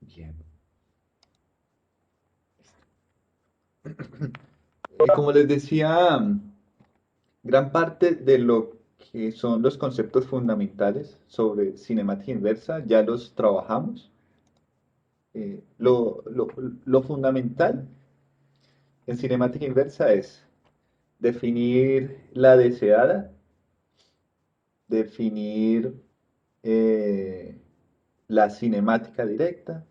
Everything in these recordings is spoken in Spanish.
Bien. Como les decía, gran parte de lo que son los conceptos fundamentales sobre cinemática inversa ya los trabajamos. Eh, lo, lo- lo fundamental en cinemática inversa es definir la deseada, definir eh, la cinemática directa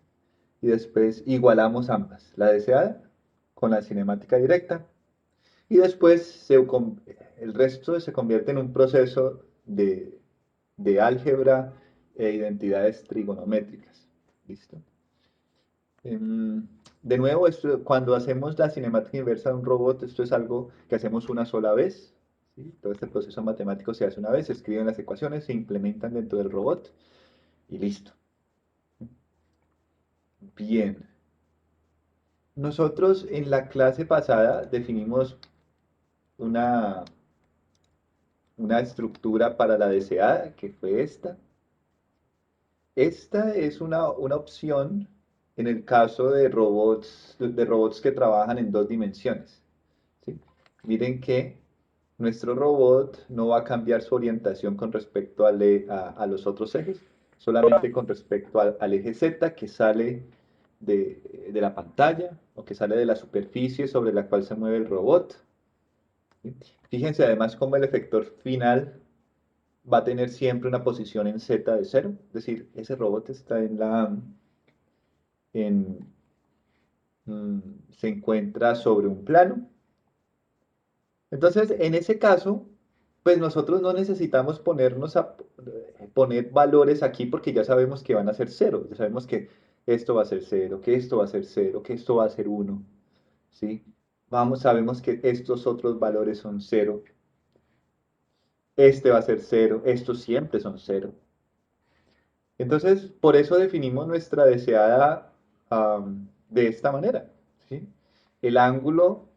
y después igualamos ambas, la deseada con la cinemática directa y después el resto se convierte en un proceso de álgebra e identidades trigonométricas. ¿Listo? De nuevo, cuando hacemos la cinemática inversa de un robot, esto es algo que hacemos una sola vez. ¿Sí? Todo este proceso matemático se hace una vez, se escriben las ecuaciones, se implementan dentro del robot y listo. Bien. Nosotros en la clase pasada definimos una, una estructura para la deseada, que fue esta. Esta es una opción en el caso de robots que trabajan en dos dimensiones. ¿Sí? Miren que nuestro robot no va a cambiar su orientación con respecto a los otros ejes, solamente con respecto al eje Z que sale de la pantalla o que sale de la superficie sobre la cual se mueve el robot. ¿Sí? Fíjense además cómo el efector final va a tener siempre una posición en Z de cero, es decir, ese robot está en, mm, se encuentra sobre un plano. Entonces, en ese caso, pues nosotros no necesitamos ponernos a poner valores aquí porque ya sabemos que van a ser cero, ya sabemos que esto va a ser cero, que esto va a ser cero, que esto va a ser uno, ¿sí? Sabemos que estos otros valores son cero, este va a ser cero, estos siempre son cero. Entonces, por eso definimos nuestra deseada de esta manera, ¿sí? El ángulo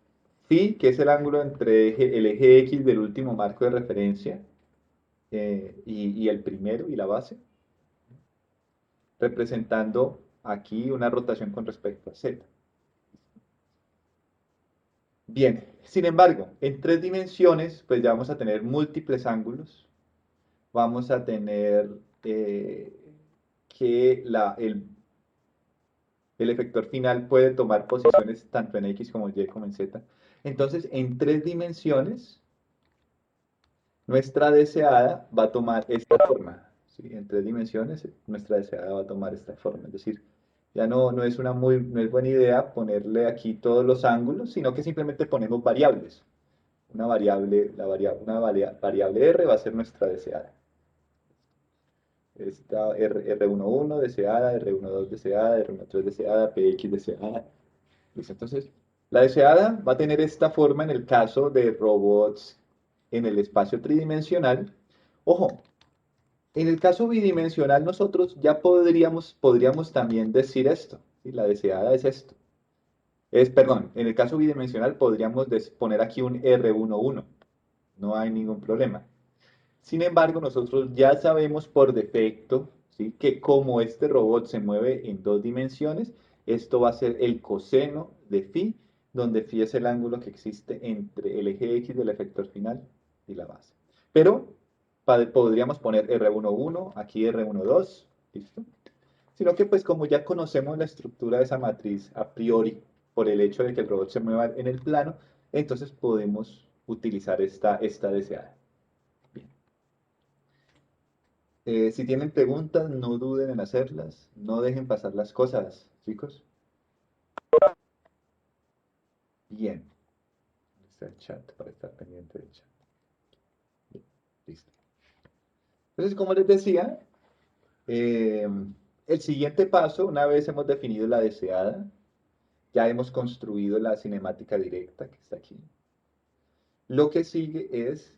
phi, que es el ángulo entre el eje X del último marco de referencia y el primero y la base, representando aquí una rotación con respecto a Z. Bien, sin embargo, en tres dimensiones, pues ya vamos a tener múltiples ángulos, vamos a tener eh, que el efector final puede tomar posiciones tanto en X como en Y como en Z. Entonces, en tres dimensiones, nuestra deseada va a tomar esta forma. ¿Sí? En tres dimensiones, nuestra deseada va a tomar esta forma. Es decir, ya no es no es buena idea ponerle aquí todos los ángulos, sino que simplemente ponemos variables. Una variable, variable R va a ser nuestra deseada. Esta R11 deseada, R12 deseada, R13 deseada, PX deseada. ¿Listo? Entonces, la deseada va a tener esta forma en el caso de robots en el espacio tridimensional. Ojo, en el caso bidimensional nosotros ya podríamos también decir esto. ¿Sí? La deseada es esto. Perdón, en el caso bidimensional podríamos poner aquí un R11. No hay ningún problema. Sin embargo, nosotros ya sabemos por defecto, ¿sí? Que como este robot se mueve en dos dimensiones, esto va a ser el coseno de phi, donde phi es el ángulo que existe entre el eje X del efector final y la base. Pero podríamos poner R11, aquí R12, ¿listo? Sino que pues como ya conocemos la estructura de esa matriz a priori, por el hecho de que el robot se mueva en el plano, entonces podemos utilizar esta deseada. Bien. Si tienen preguntas, no duden en hacerlas. No dejen pasar las cosas, chicos. Bien. Está el chat para estar pendiente del chat. Bien, listo. Entonces, como les decía, eh, el siguiente paso, una vez hemos definido la deseada, ya hemos construido la cinemática directa que está aquí. Lo que sigue es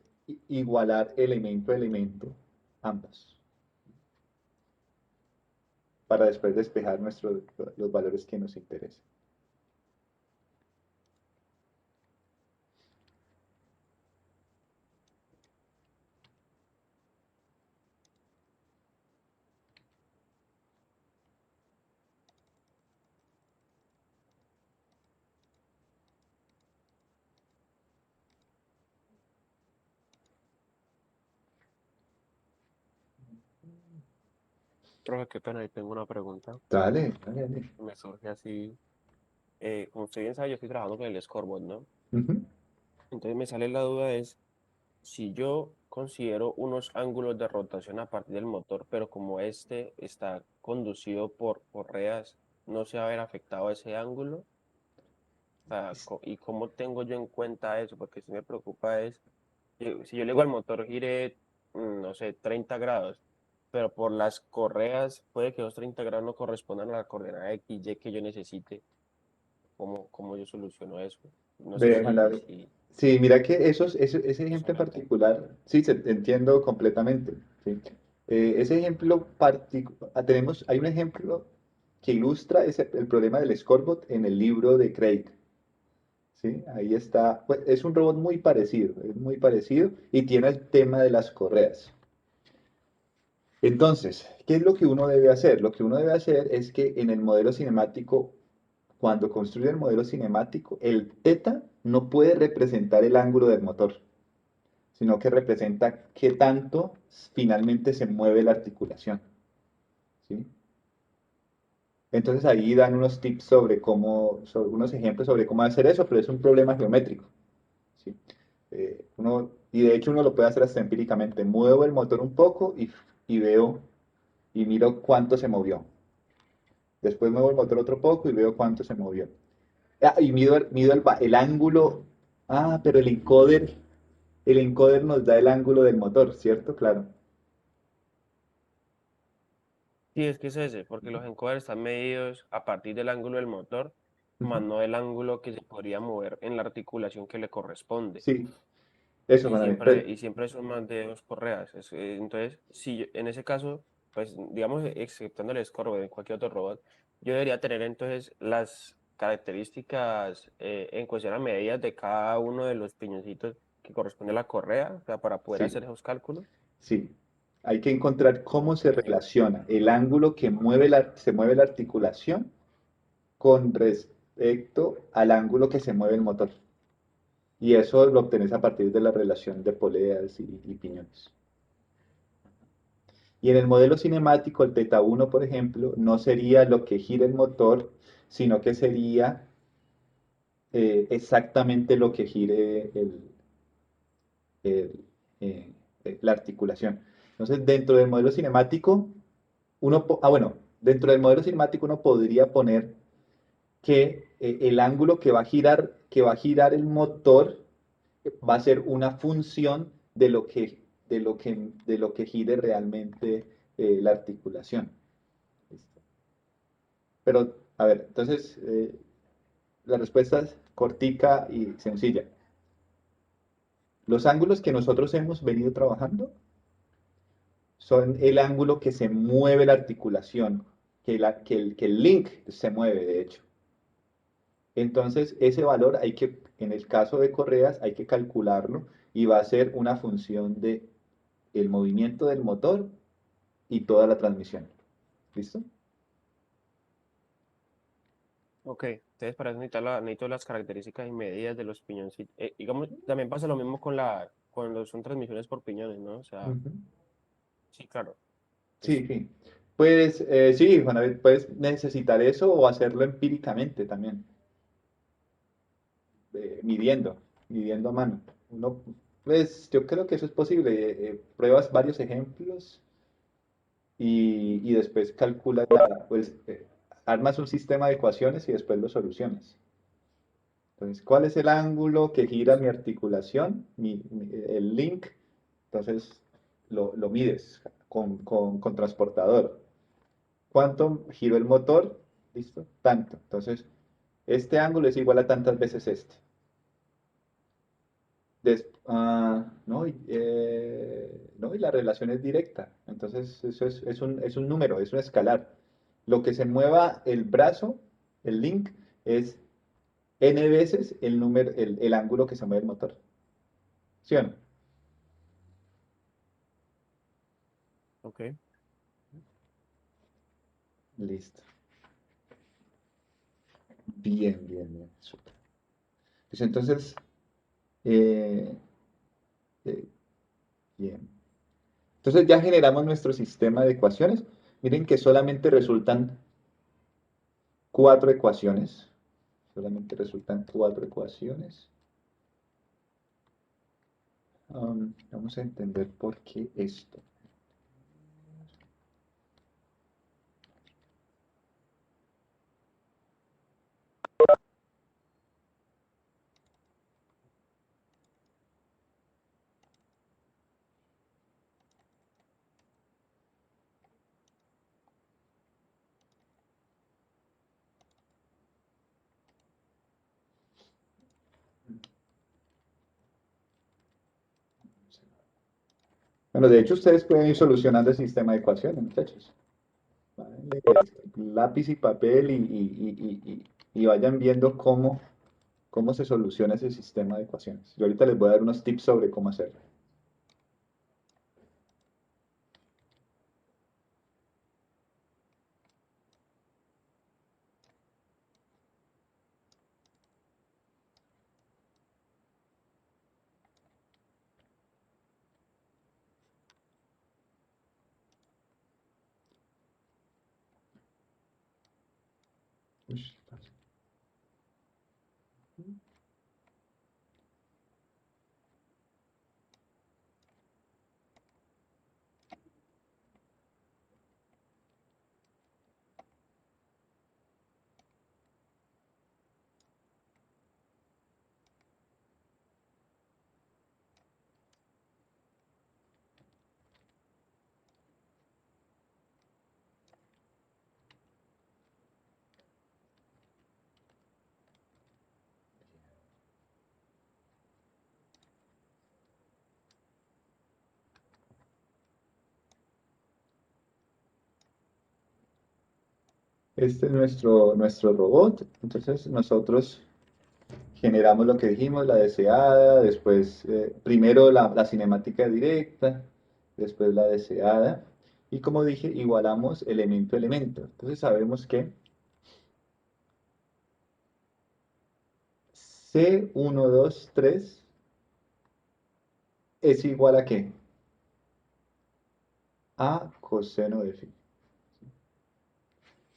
igualar elemento a elemento ambos para después despejar los valores que nos interesan. Profe, qué pena, ahí tengo una pregunta. Dale, dale, dale. Me surge así. Como usted bien sabe, yo estoy trabajando con el Scoreboard, ¿no? Ujú. Entonces me sale la duda es si yo considero unos ángulos de rotación a partir del motor, pero como este está conducido por correas, no se va a ver afectado ese ángulo. O sea, ¿y cómo tengo yo en cuenta eso? Porque si me preocupa es, si yo le digo al motor gire, no sé, 30 grados, pero por las correas puede que los 30 grados no correspondan a la coordenada X, Y que yo necesite. ¿Cómo yo soluciono eso? No sé Ve, Juan si, David. si Sí, mira que ese eso ejemplo en me afecta. particular, sí, te entiendo completamente. ¿Sí? Ese ejemplo particular, hay un ejemplo que ilustra el problema del scoreboard en el libro de Craig. ¿Sí? Ahí está, pues, es un robot es muy parecido y tiene el tema de las correas. Entonces, ¿qué es lo que uno debe hacer? Lo que uno debe hacer es que en el modelo cinemático, cuando construye el modelo cinemático, el θ no puede representar el ángulo del motor, sino que representa qué tanto finalmente se mueve la articulación. ¿Sí? Entonces ahí dan unos tips sobre unos ejemplos sobre cómo hacer eso, pero es un problema geométrico. ¿Sí? Y de hecho uno lo puede hacer hasta empíricamente. Muevo el motor un poco y veo y miro cuánto se movió. Después muevo el motor otro poco y veo cuánto se movió. Ah, y mido el ángulo. Ah, pero el encoder nos da el ángulo del motor, ¿cierto? Claro. Sí, es que es ese, porque los encoders están medidos a partir del ángulo del motor, Ujú. más no del ángulo que se podría mover en la articulación que le corresponde. Sí, eso, Y Juan David. siempre, y siempre son más de dos correas. Entonces, si en ese caso, pues digamos, exceptando el Scorpion en cualquier otro robot, yo debería tener entonces las características en cuestión a medidas de cada uno de los piñoncitos que corresponde a la correa, o sea, para poder Sí, hacer esos cálculos. sí. Hay que encontrar cómo se Ok, relaciona el ángulo que se mueve la articulación con respecto al ángulo que se mueve el motor. Y eso lo obtenés a partir de la relación de poleas y piñones. Y en el modelo cinemático, el teta 1, por ejemplo, no sería lo que gira el motor, sino que sería exactamente lo que gire el, la articulación. Entonces, dentro del modelo cinemático, bueno, dentro del modelo cinemático uno podría poner que el ángulo que va a girar el motor va a ser una función de lo que gire realmente la articulación. ¿Listo? Pero, a ver, entonces, la respuesta es cortica y sencilla. Los ángulos que nosotros hemos venido trabajando son el ángulo que se mueve la articulación, que el link se mueve, de hecho. Entonces, ese valor en el caso de correas, hay que calcularlo y va a ser una función de el movimiento del motor y toda la transmisión. ¿Listo? ok. Entonces, para eso necesito las características y medidas de los piñoncitos. Digamos, también pasa lo mismo cuando son transmisiones por piñones, ¿no? O sea, Ujú. sí, claro. Sí, Listo. sí. Pues sí, Juan David, puedes necesitar eso o hacerlo empíricamente también, midiendo, midiendo a mano. Pues yo creo que eso es posible. Pruebas varios ejemplos y después calculas, armas un sistema de ecuaciones y después lo solucionas. Entonces, ¿cuál es el ángulo que gira mi articulación, el link? Entonces, lo mides con transportador. ¿Cuánto giró el motor? ¿Listo? Tanto. Entonces, este ángulo es igual a tantas veces este. No, y la relación es directa. Entonces, eso es un número, es un escalar. Lo que se mueva el brazo, el link, es n veces el ángulo que se mueve el motor. ¿Sí o no? Ok. Listo. Bien, bien, bien. Súper. Pues entonces, eh, eh, bien. Entonces ya generamos nuestro sistema de ecuaciones. Miren que solamente resultan cuatro ecuaciones. Solamente resultan cuatro ecuaciones. Vamos a entender por qué esto. Bueno, de hecho, ustedes pueden ir solucionando el sistema de ecuaciones, muchachos. Vale, lápiz y papel y vayan viendo cómo se soluciona ese sistema de ecuaciones. Yo ahorita les voy a dar unos tips sobre cómo hacerlo. Ush, este es nuestro robot. Entonces nosotros generamos lo que dijimos, la deseada, después primero la cinemática directa, después la deseada. Y como dije, igualamos elemento a elemento. Entonces sabemos que C123 es igual a ¿qué? A coseno de phi.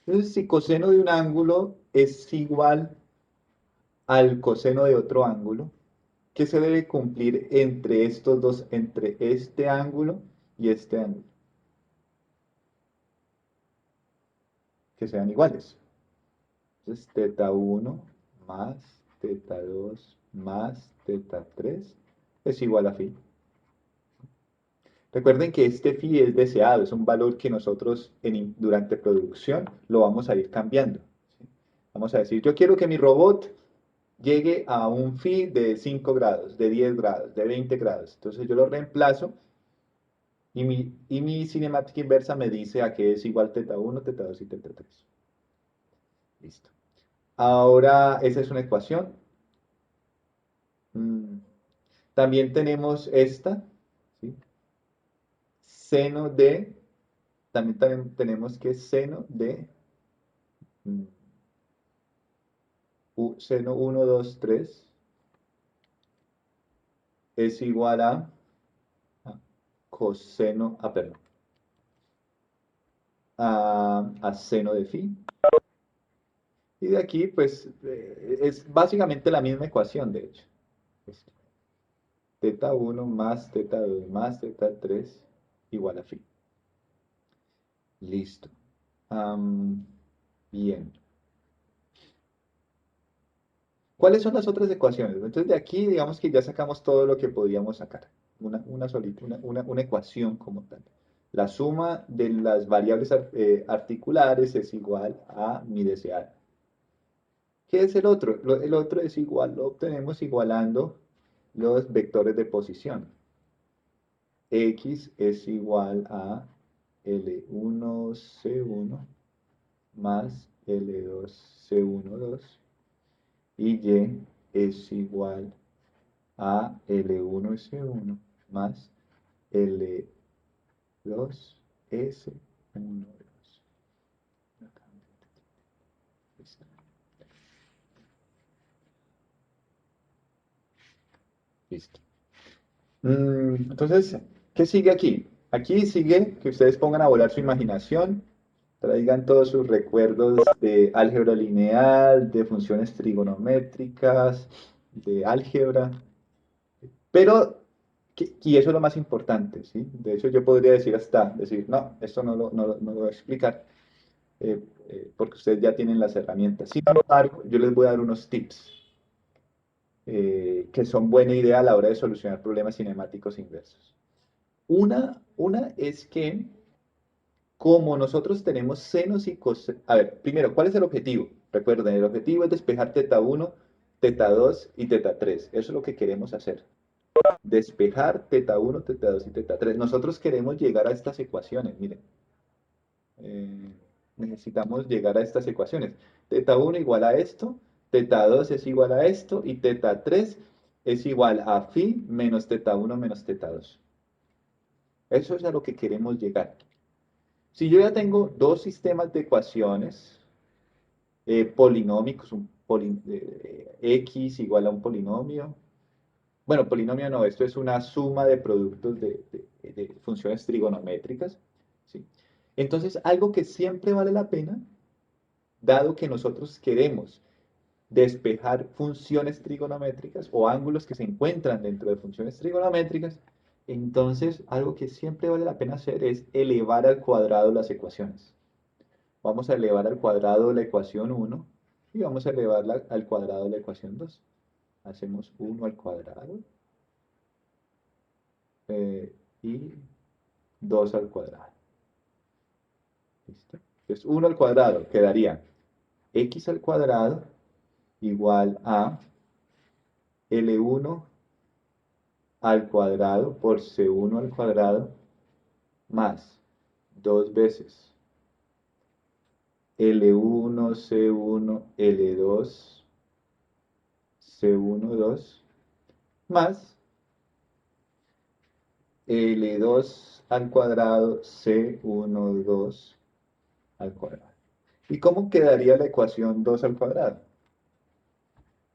Entonces, si coseno de un ángulo es igual al coseno de otro ángulo, ¿qué se debe cumplir entre estos dos, entre este ángulo y este ángulo? Que sean iguales. Entonces, teta 1 más teta 2 más teta 3 es igual a phi. Recuerden que este phi es deseado, es un valor que nosotros durante producción lo vamos a ir cambiando. ¿Sí? Vamos a decir, yo quiero que mi robot llegue a un phi de 5 grados, de 10 grados, de 20 grados. Entonces yo lo reemplazo y mi cinemática inversa me dice a qué es igual teta 1, teta 2 y teta 3. Listo. Ahora, esa es una ecuación. Mm, También tenemos esta, ¿sí? Seno de, también tenemos que seno de mm, seno 1, 2, 3 es igual a coseno, perdón, a seno de phi. Y de aquí, pues, es básicamente la misma ecuación, de hecho. Esto. Teta 1 más teta 2 más teta 3 igual a phi. Listo. Bien. ¿Cuáles son las otras ecuaciones? Entonces, de aquí, digamos que ya sacamos todo lo que podíamos sacar. Una solita, una ecuación como tal. La suma de las variables articulares es igual a mi deseada. ¿Qué es el otro? El otro es igual, lo obtenemos igualando los vectores de posición. X es igual a L1C1 más L2C12 y Y es igual a L1S1 más L2S12. Listo. Entonces, ¿qué sigue aquí? Aquí sigue que ustedes pongan a volar su imaginación Traigan todos sus recuerdos de álgebra lineal, de funciones trigonométricas, de álgebra, pero, y eso es lo más importante, ¿sí? De hecho, yo podría decir hasta, decir, no, esto no lo voy a explicar, porque ustedes ya tienen las herramientas. Sin embargo, yo les voy a dar unos tips que son buena idea a la hora de solucionar problemas cinemáticos inversos. Una es que como nosotros tenemos senos y cosenos, a ver, primero, ¿cuál es el objetivo? Recuerden, el objetivo es despejar teta 1, teta 2 y teta 3. Eso es lo que queremos hacer. Despejar teta 1, teta 2 y teta 3. Nosotros queremos llegar a estas ecuaciones, miren. Eh, necesitamos llegar a estas ecuaciones. Teta 1 igual a esto, teta 2 es igual a esto y teta 3 es igual a phi menos teta 1 menos teta 2. Eso es a lo que queremos llegar. Si yo ya tengo dos sistemas de ecuaciones polinómicos, x igual a un polinomio. Bueno, polinomio no, esto es una suma de productos de funciones trigonométricas, ¿sí? Entonces, algo que siempre vale la pena, dado que nosotros queremos despejar funciones trigonométricas o ángulos que se encuentran dentro de funciones trigonométricas, entonces algo que siempre vale la pena hacer es elevar al cuadrado las ecuaciones. Vamos a elevar al cuadrado la ecuación 1 y vamos a elevarla al cuadrado la ecuación 2. Hacemos 1 al cuadrado y 2 al cuadrado. ¿Listo? Entonces 1 al cuadrado quedaría x al cuadrado igual a L1 al cuadrado por C1 al cuadrado más 2 veces L1, C1, L2, C1, 2 más L2 al cuadrado, C1, 2 al cuadrado. ¿Y cómo quedaría la ecuación 2 al cuadrado?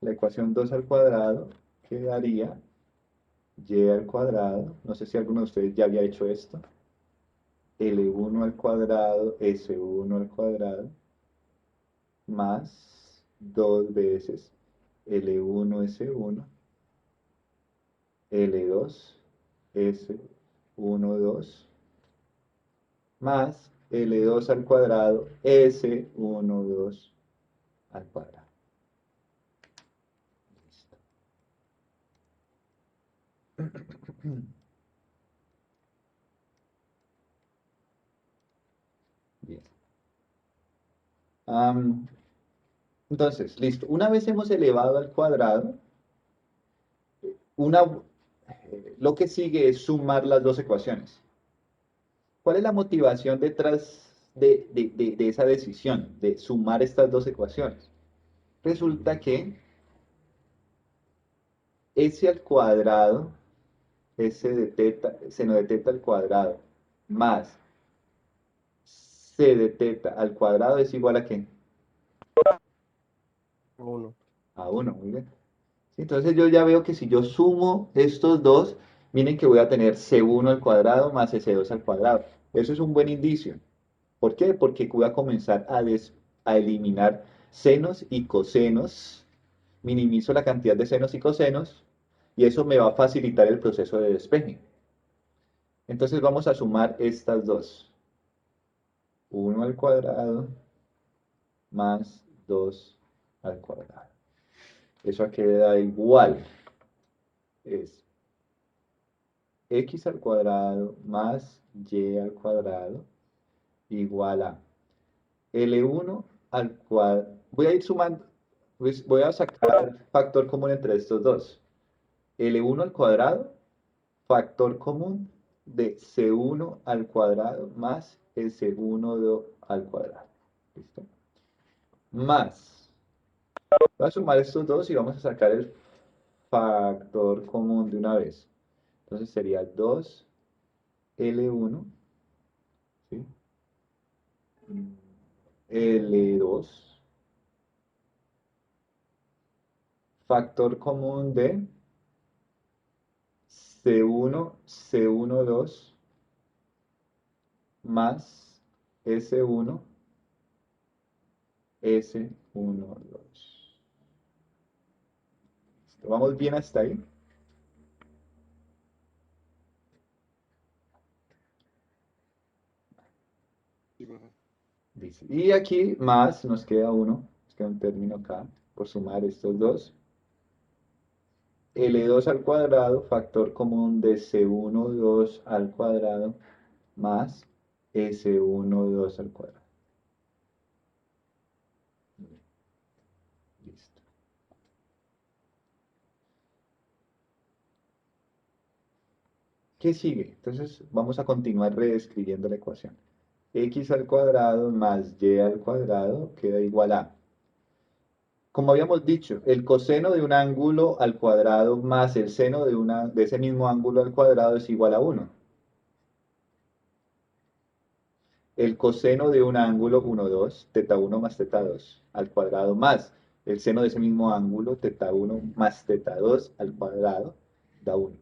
La ecuación 2 al cuadrado quedaría y al cuadrado, no sé si alguno de ustedes ya había hecho esto, L1 al cuadrado, S1 al cuadrado, más 2 veces L1, S1, L2, S1, 2, más L2 al cuadrado, S1, 2 al cuadrado. Listo. Bien. Entonces, listo. Una vez hemos elevado al cuadrado, una, lo que sigue es sumar las dos ecuaciones. ¿Cuál es la motivación detrás de esa decisión, de sumar estas dos ecuaciones? Resulta que s al cuadrado, s de teta, seno de teta al cuadrado, más c de teta al cuadrado es igual a ¿qué? 1. A 1, muy bien. ¿Sí? Entonces yo ya veo que si yo sumo estos dos, miren que voy a tener C1 al cuadrado más S2 al cuadrado. Eso es un buen indicio. ¿Por qué? Porque voy a comenzar a eliminar senos y cosenos. Minimizo la cantidad de senos y cosenos y eso me va a facilitar el proceso de despeje. Entonces vamos a sumar estas dos. 1 al cuadrado más 2 al cuadrado. Eso queda igual. Es x al cuadrado más y al cuadrado igual a L1 al cuadrado. Voy a ir sumando, pues voy a sacar factor común entre estos dos. L1 al cuadrado, factor común de C1 al cuadrado más S1 al cuadrado. ¿Listo? Más. Voy a sumar estos dos y vamos a sacar el factor común de una vez. Entonces sería 2L1, ¿sí? L2, factor común de C1, C1, 2 más S1 S1, 2. ¿Vamos bien hasta ahí? Sí, profe. Dice. Y aquí más nos queda uno, nos queda un término acá, por sumar estos dos. L2 al cuadrado, factor común de C1, 2 al cuadrado, más S1, 2 al cuadrado. Listo. ¿Qué sigue? Entonces vamos a continuar reescribiendo la ecuación. X al cuadrado más y al cuadrado queda igual a, como habíamos dicho, el coseno de un ángulo al cuadrado más el seno de ese mismo ángulo al cuadrado es igual a 1. El coseno de un ángulo 1, 2, teta 1 más teta 2 al cuadrado más el seno de ese mismo ángulo, teta 1 más teta 2 al cuadrado, da 1.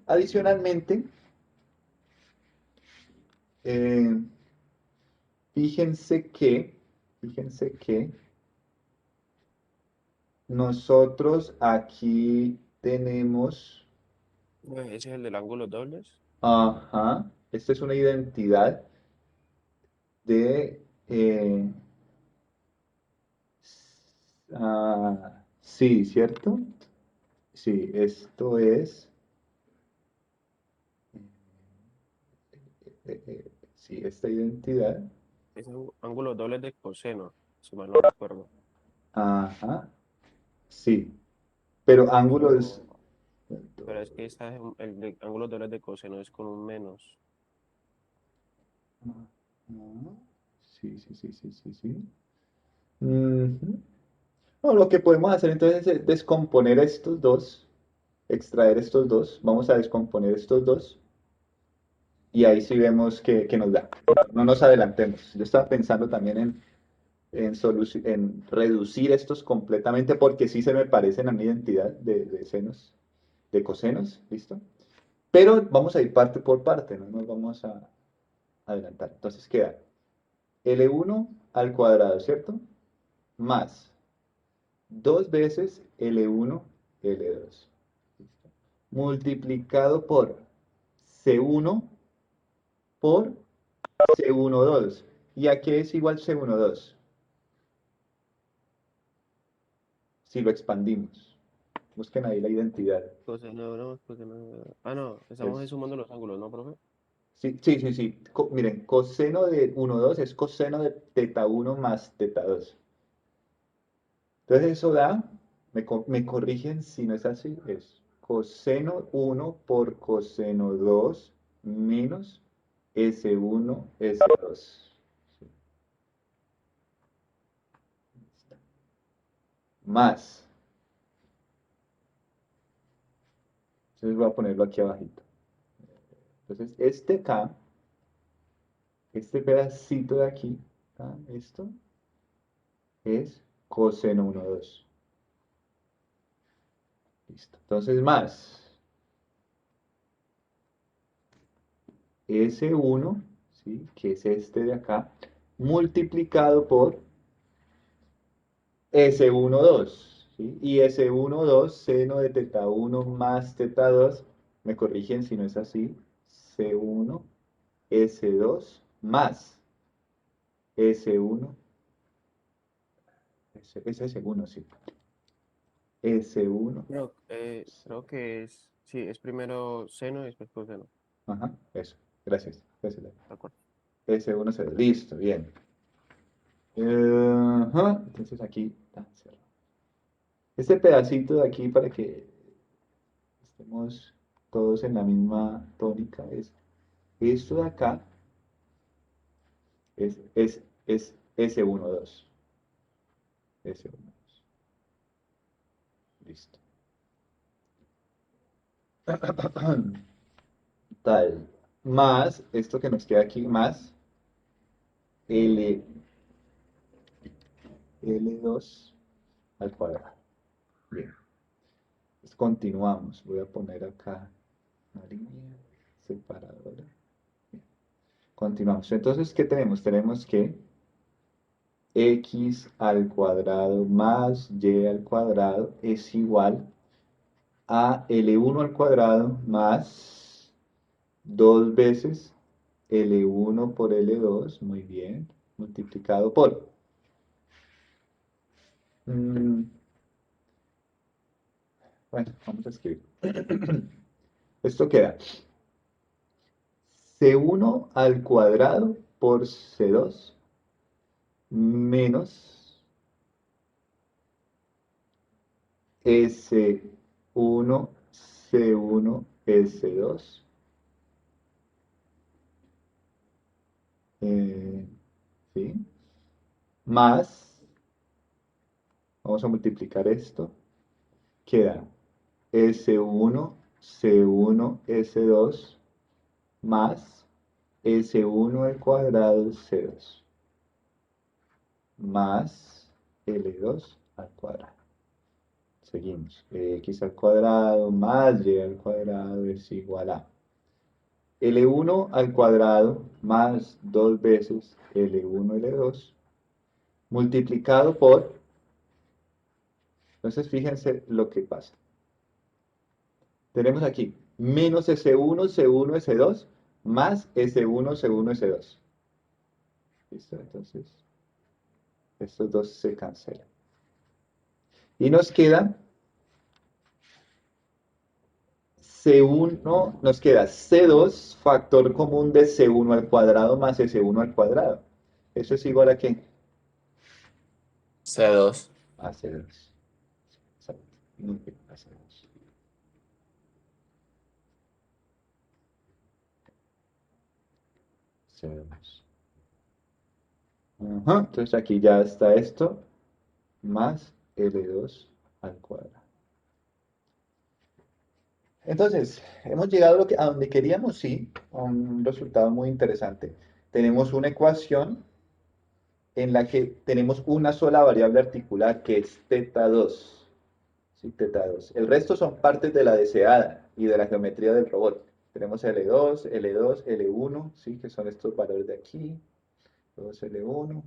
Adicionalmente, eh, fíjense que, fíjense que nosotros aquí tenemos, Ese es el del ángulo dobles. ajá, esta es una identidad de, sí, ¿cierto? Sí, esto es, sí, esta identidad, Es un ángulo dobles de coseno, si mal no recuerdo. ajá, sí, pero ángulos, Pero, pero es que esta es el de ángulo dobles de coseno es con un menos. ajá, sí, sí, sí, sí, sí, sí. Ujú. No, lo que podemos hacer entonces es descomponer estos dos, extraer estos dos, vamos a descomponer estos dos y ahí sí vemos qué nos da. No nos adelantemos. Yo estaba pensando también en reducir estos completamente porque sí se me parecen a mi identidad de senos, de cosenos, ¿listo? Pero vamos a ir parte por parte, no nos vamos a adelantar. Entonces queda L1 al cuadrado, ¿cierto? Más 2 veces L1, L2. ¿Listo? Multiplicado por C1 por C1, 2. ¿Y a qué es igual C1, 2? Si lo expandimos. Busquen ahí la identidad. Coseno, no, coseno. Ah, no, estamos ahí Es, sumando los ángulos, ¿no, profe? sí, sí, sí, sí. Miren, coseno de 1, 2 es coseno de teta 1 más teta 2. Entonces eso da, me corrigen si no es así, es coseno 1 por coseno 2 menos S1, S2. Sí, más. Entonces voy a ponerlo aquí abajito. Entonces este acá, este pedacito de aquí, ¿tá? Esto es coseno 1, 2. Listo. Entonces más S1, ¿sí? Que es este de acá, multiplicado por S1, 2, ¿sí? Y S1, 2, seno de teta 1 más teta 2, me corrigen si no es así, C1, S2 más S1, es S1, sí, S1, Creo que es primero seno y después coseno. ajá, eso, gracias, gracias. ¿De acuerdo? S1, listo, bien. Ajá, entonces aquí, cerrado. Este pedacito de aquí para que estemos todos en la misma tónica es esto de acá es S1, 2. S1, 2. Listo. Tal. Más esto que nos queda aquí, más L, L2 al cuadrado. Bien. Entonces continuamos. Voy a poner acá una línea separadora. Bien. Continuamos. Entonces, ¿qué tenemos? Tenemos que x al cuadrado más y al cuadrado es igual a L1 al cuadrado más 2 veces L1 por L2, muy bien, multiplicado por... mm, bueno, vamos a escribir. Esto queda C1 al cuadrado por C2 menos S1, C1, S2, eh, ¿sí? Más, vamos a multiplicar esto, queda S1, C1, S2 más S1 al cuadrado, C2 más L2 al cuadrado. Seguimos. X al cuadrado más Y al cuadrado es igual a L1 al cuadrado más 2 veces L1, L2 multiplicado por, entonces fíjense lo que pasa. Tenemos aquí menos S1, C1, S2 más S1, C1, S2. ¿Listo? Entonces, estos dos se cancelan. Y nos queda C1, nos queda C2, factor común de C1 al cuadrado más S1 al cuadrado. ¿Eso es igual a qué? C2. A C2. Exacto. Muy bien, a C2. C2. Ajá, entonces aquí ya está esto, más L2 al cuadrado. Entonces, hemos llegado a donde queríamos, sí, a un resultado muy interesante. Tenemos una ecuación en la que tenemos una sola variable articular, que es θ2. Sí, θ2. El resto son partes de la deseada y de la geometría del robot. Tenemos L2, L2, L1, ¿sí? Que son estos valores de aquí. 2L1.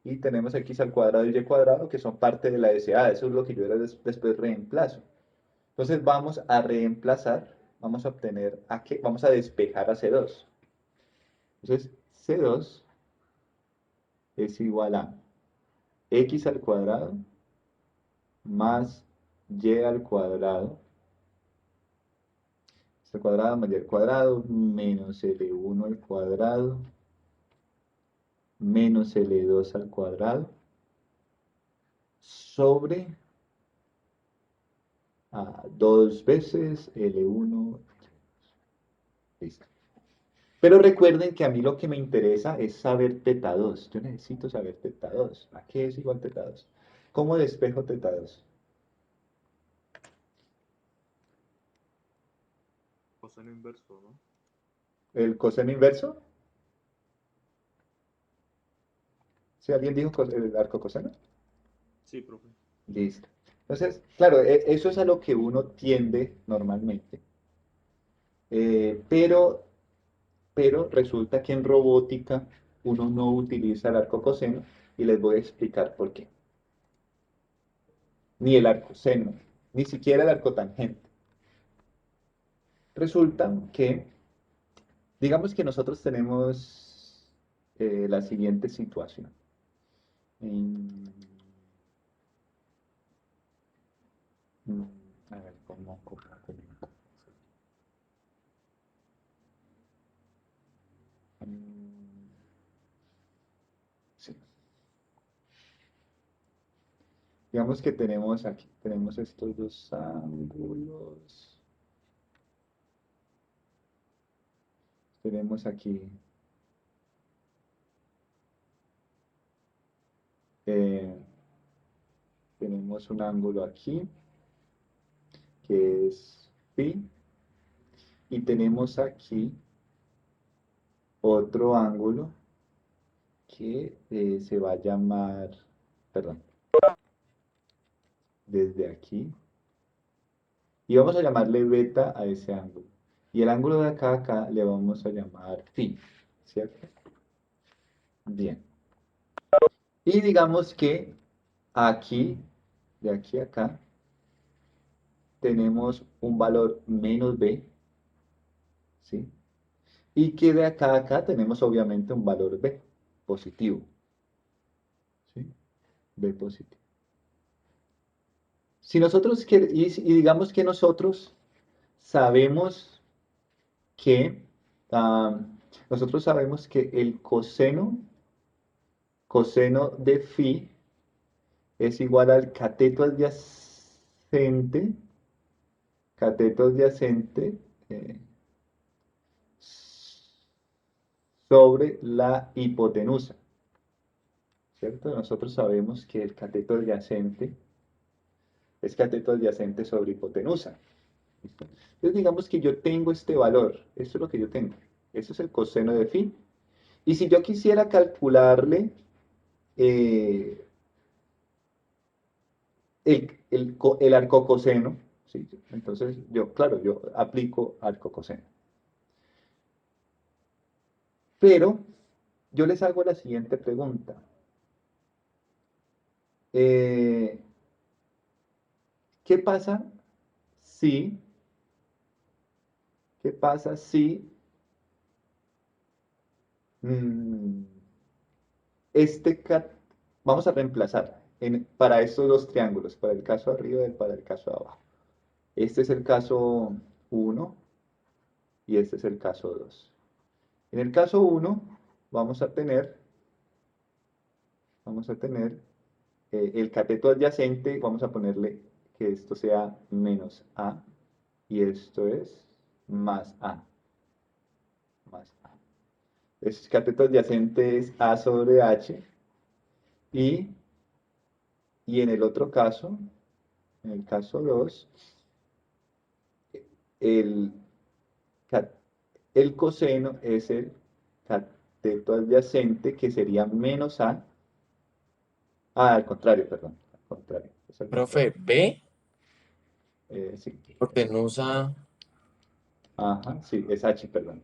Y tenemos X al cuadrado y Y cuadrado, que son parte de la deseada. Eso es lo que yo después reemplazo. Entonces vamos a reemplazar, vamos a obtener, ¿a qué? Vamos a despejar a C2. Entonces, C2 es igual a X al cuadrado más Y al cuadrado, x al cuadrado más Y al cuadrado, menos L1 al cuadrado, menos L2 al cuadrado, sobre 2 veces L1. Listo. Pero recuerden que a mí lo que me interesa es saber θ2. Yo necesito saber θ2. ¿A qué es igual θ2? ¿Cómo despejo θ2? Coseno inverso, ¿no? ¿El coseno inverso? ¿Si alguien dijo el arco coseno? Sí, profe. Listo. Entonces, claro, eso es a lo que uno tiende normalmente. Pero resulta que en robótica uno no utiliza el arco coseno y les voy a explicar por qué. Ni el arco seno, ni siquiera el arco tangente. Resulta que, digamos que nosotros tenemos la siguiente situación. Mm, mm, a ver, ¿cómo? Mm, sí. Digamos que tenemos aquí, tenemos estos dos ángulos. Tenemos aquí eh, tenemos un ángulo aquí que es phi y tenemos aquí otro ángulo que se va a llamar, perdón, desde aquí y vamos a llamarle beta a ese ángulo y el ángulo de acá a acá le vamos a llamar phi, ¿cierto? Bien. Y digamos que aquí, de aquí a acá, tenemos un valor menos b, ¿sí? Y que de acá a acá tenemos obviamente un valor b positivo, ¿sí? B positivo. Si nosotros, y digamos que nosotros sabemos que, nosotros sabemos que el coseno de phi es igual al cateto adyacente eh, sobre la hipotenusa, ¿cierto? Nosotros sabemos que el cateto adyacente es cateto adyacente sobre hipotenusa. ¿Listo? Entonces digamos que yo tengo este valor, esto es lo que yo tengo, eso es el coseno de phi. Y si yo quisiera calcularle eh, el arcocoseno, ¿sí? Entonces yo, claro, yo aplico arcocoseno. Pero yo les hago la siguiente pregunta. Eh, ¿Qué pasa si, qué pasa si mm, este, vamos a reemplazar para estos dos triángulos, para el caso arriba y para el caso de abajo? Este es el caso uno y este es el caso 2. En el caso uno vamos a tener, el cateto adyacente, vamos a ponerle que esto sea menos A y esto es más A. Más A. El cateto adyacente es A sobre H y, y en el otro caso, en el caso 2 el, el coseno es el cateto adyacente que sería menos A. Ah, al contrario, perdón. Al contrario. Es al Profe, contrario. B, Sí. hipotenusa, Ajá, sí, es H, perdón.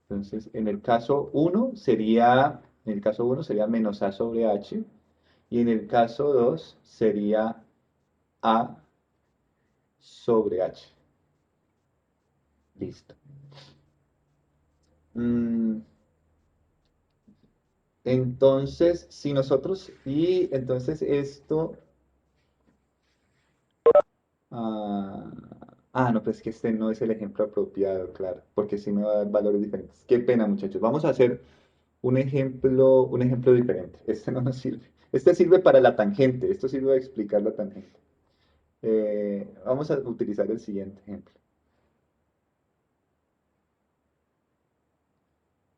Entonces, en el caso uno sería menos A sobre H, y en el caso 2 sería A sobre H. Listo. Mm, entonces, si nosotros, y entonces esto, ah, no, pues es que este no es el ejemplo apropiado, claro, porque si me va a dar valores diferentes. Qué pena, muchachos. Vamos a hacer un ejemplo diferente. Este no nos sirve. Este sirve para la tangente, esto sirve para explicar la tangente. Vamos a utilizar el siguiente ejemplo.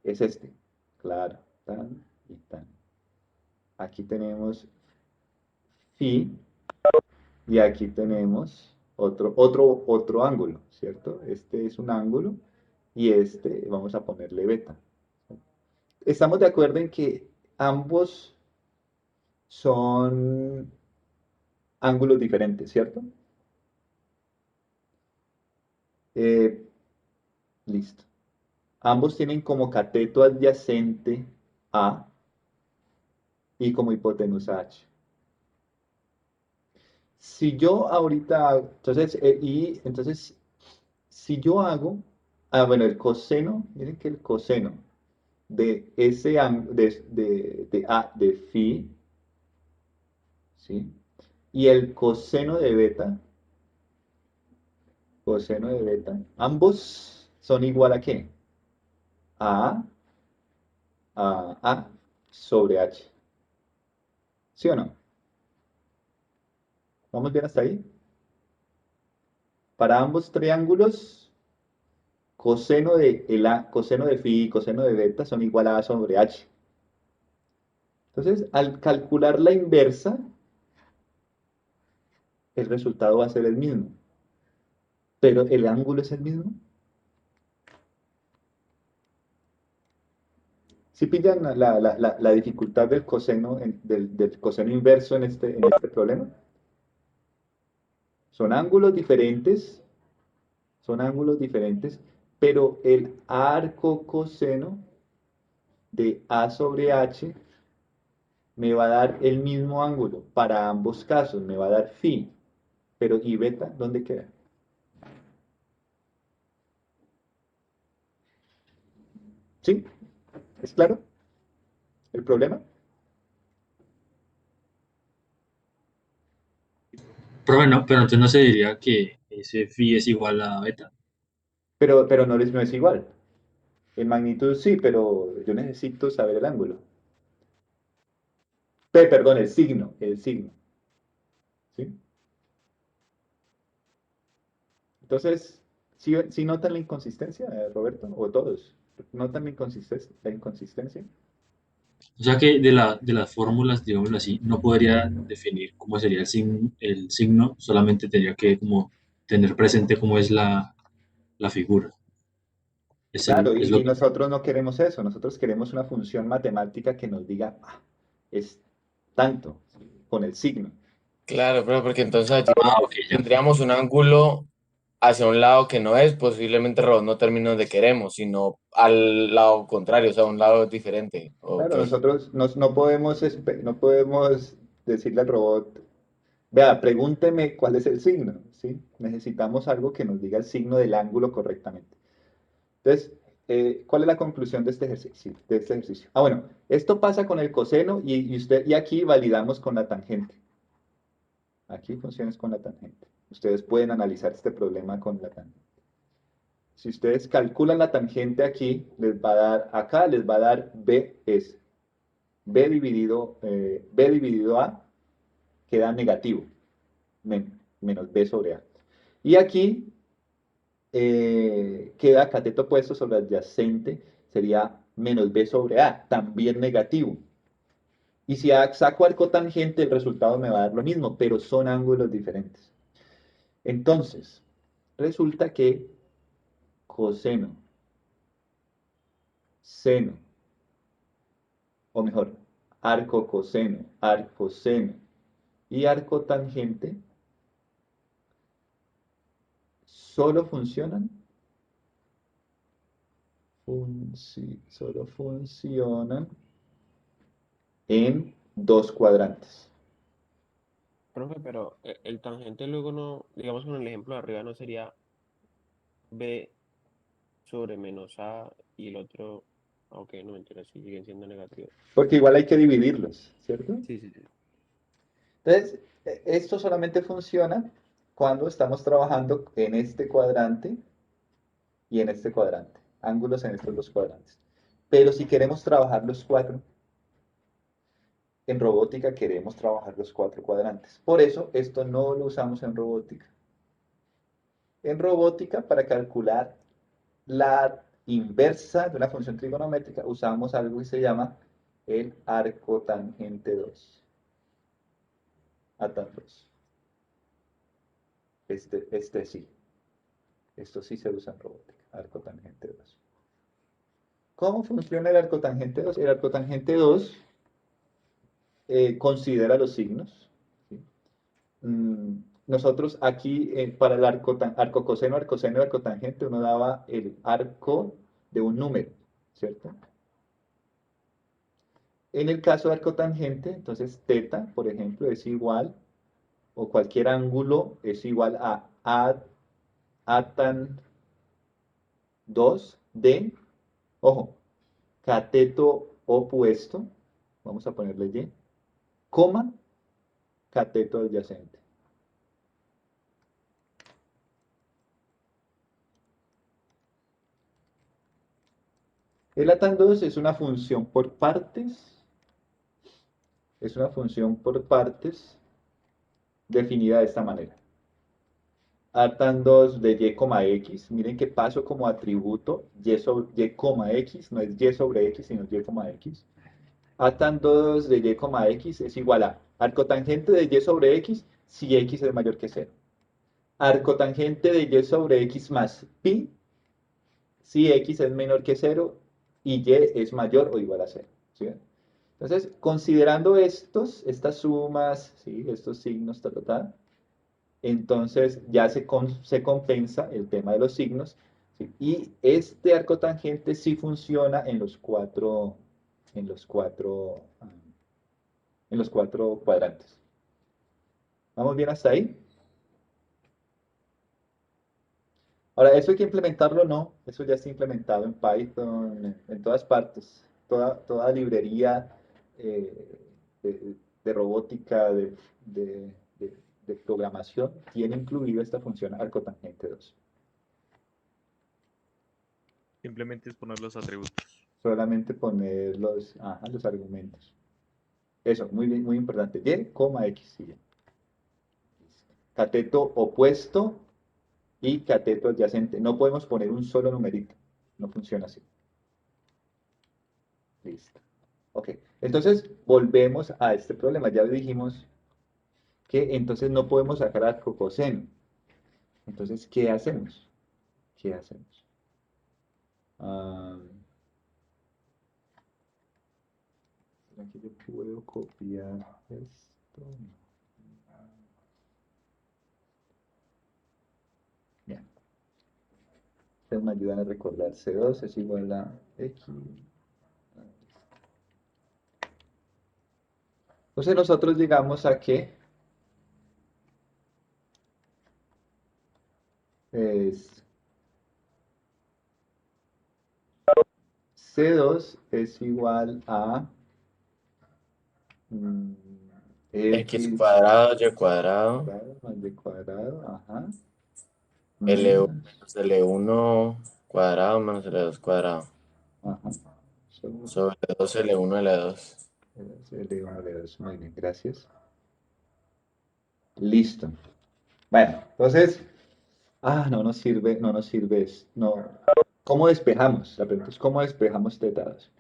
Es este. Claro. Tan y tan. Aquí tenemos phi y aquí tenemos otro ángulo, ¿cierto? Este es un ángulo y este vamos a ponerle beta. Estamos de acuerdo en que ambos son ángulos diferentes, ¿cierto? Eh, Listo. Ambos tienen como cateto adyacente A y como hipotenusa H. Si yo ahorita, entonces, si yo hago, bueno, el coseno, miren que el coseno de ese ángulo, de phi, ¿sí? Y el coseno de beta, ambos son igual a ¿qué? A, A sobre H. ¿Sí o no? ¿Vamos bien hasta ahí? Para ambos triángulos, coseno de phi y coseno de beta son igual a sobre h. Entonces, al calcular la inversa, el resultado va a ser el mismo. Pero el ángulo es el mismo. Si pillan la dificultad del coseno, del coseno inverso en este problema, son ángulos diferentes, son ángulos diferentes, pero el arco coseno de A sobre H me va a dar el mismo ángulo para ambos casos, me va a dar phi, pero ¿y beta dónde queda? ¿Sí? ¿Es claro el problema? Pero entonces no se diría que ese phi es igual a beta. Pero no es igual. En magnitud sí, pero yo necesito saber el ángulo. Perdón, el signo, ¿sí? Entonces, ¿sí notan la inconsistencia, Roberto? ¿O todos? ¿Notan la inconsistencia? O sea que de las fórmulas, digámoslo así, no podría definir cómo sería el signo, solamente tendría que como tener presente cómo es la figura. Claro, Es y lo que... nosotros no queremos eso, nosotros queremos una función matemática que nos diga, es tanto, con el signo. Claro, pero porque entonces allí Ah, ok, ya. tendríamos un ángulo hacia un lado que no es, posiblemente el robot no termine donde queremos, sino al lado contrario, o sea, un lado diferente. Ok. Claro, nosotros no podemos decirle al robot, vea, pregúnteme cuál es el signo, ¿sí? Necesitamos algo que nos diga el signo del ángulo correctamente. Entonces, ¿cuál es la conclusión de este ejercicio? Ah, bueno, esto pasa con el coseno y aquí validamos con la tangente. Aquí funciona con la tangente. Ustedes pueden analizar este problema con la tangente. Si ustedes calculan la tangente aquí, acá les va a dar B, es B dividido A, queda negativo, menos B sobre A. Y aquí queda cateto opuesto sobre adyacente, sería menos B sobre A, también negativo. Y si saco arco tangente, el resultado me va a dar lo mismo, pero son ángulos diferentes. Entonces, resulta que coseno, seno, o mejor, arco seno y arco tangente solo funcionan, solo funcionan en dos cuadrantes. Profe, pero el tangente luego no, digamos con el ejemplo de arriba no sería B sobre menos A y el otro, ok, no mentira, sí siguen siendo negativos. Porque igual hay que dividirlos, ¿cierto? Sí, sí, sí. Entonces, esto solamente funciona cuando estamos trabajando en este cuadrante y en este cuadrante, ángulos en estos dos cuadrantes. Pero si queremos trabajar los cuatro, en robótica queremos trabajar los cuatro cuadrantes. Por eso, esto no lo usamos en robótica. En robótica, para calcular la inversa de una función trigonométrica, usamos algo que se llama el arco tangente 2. ATAN 2. Este sí. Esto sí se usa en robótica, arco tangente 2. ¿Cómo funciona el arco tangente 2? El arco tangente 2 considera los signos. ¿Sí? Nosotros aquí, para el arco coseno, arco seno y arco tangente, uno daba el arco de un número, ¿cierto? En el caso de arco tangente, entonces teta, por ejemplo, es igual, o cualquier ángulo es igual a tan 2 de, ojo, cateto opuesto, vamos a ponerle Y, coma, cateto adyacente. El atan 2 es una función por partes, definida de esta manera. Atan 2 de y, x, miren que paso como atributo y, x, no es y sobre x, sino y, x. Atan 2 de y, x es igual a arcotangente de y sobre x si x es mayor que 0. Arcotangente de y sobre x más pi si x es menor que 0 y y es mayor o igual a 0. ¿Sí? Entonces, considerando estas sumas, ¿sí? Estos signos, entonces ya se compensa el tema de los signos, ¿sí? Y este arco tangente sí funciona en los cuatro en los cuatro cuadrantes. ¿Vamos bien hasta ahí? Ahora, ¿eso hay que implementarlo? No, eso ya está implementado en Python, en todas partes. Toda librería eh, de robótica, de programación, tiene incluida esta función arcotangente 2. Simplemente es poner los atributos. Solamente poner los argumentos. Eso, muy bien, muy importante. Y, coma, X, sí. Cateto opuesto y cateto adyacente. No podemos poner un solo numerito. No funciona así. Listo. Ok. Entonces, volvemos a este problema. Ya dijimos que entonces no podemos sacar arco coseno. Entonces, ¿qué hacemos? ¿Qué hacemos? Ah, ¿será que yo puedo copiar esto? Bien. Ustedes me ayudan a recordar. C2 es igual a X. Entonces nosotros llegamos a que es C2 es igual a mm, X X cuadrado, Y cuadrado, cuadrado más Y cuadrado, ajá, L1 menos, menos L1 cuadrado menos L2 cuadrado. ajá, sobre Sobre 2 L1 L2. L1 L2. Muy bien, gracias. Listo. Bueno, entonces, no nos sirve, no. ¿Cómo despejamos? La pregunta es, ¿cómo despejamos tetados?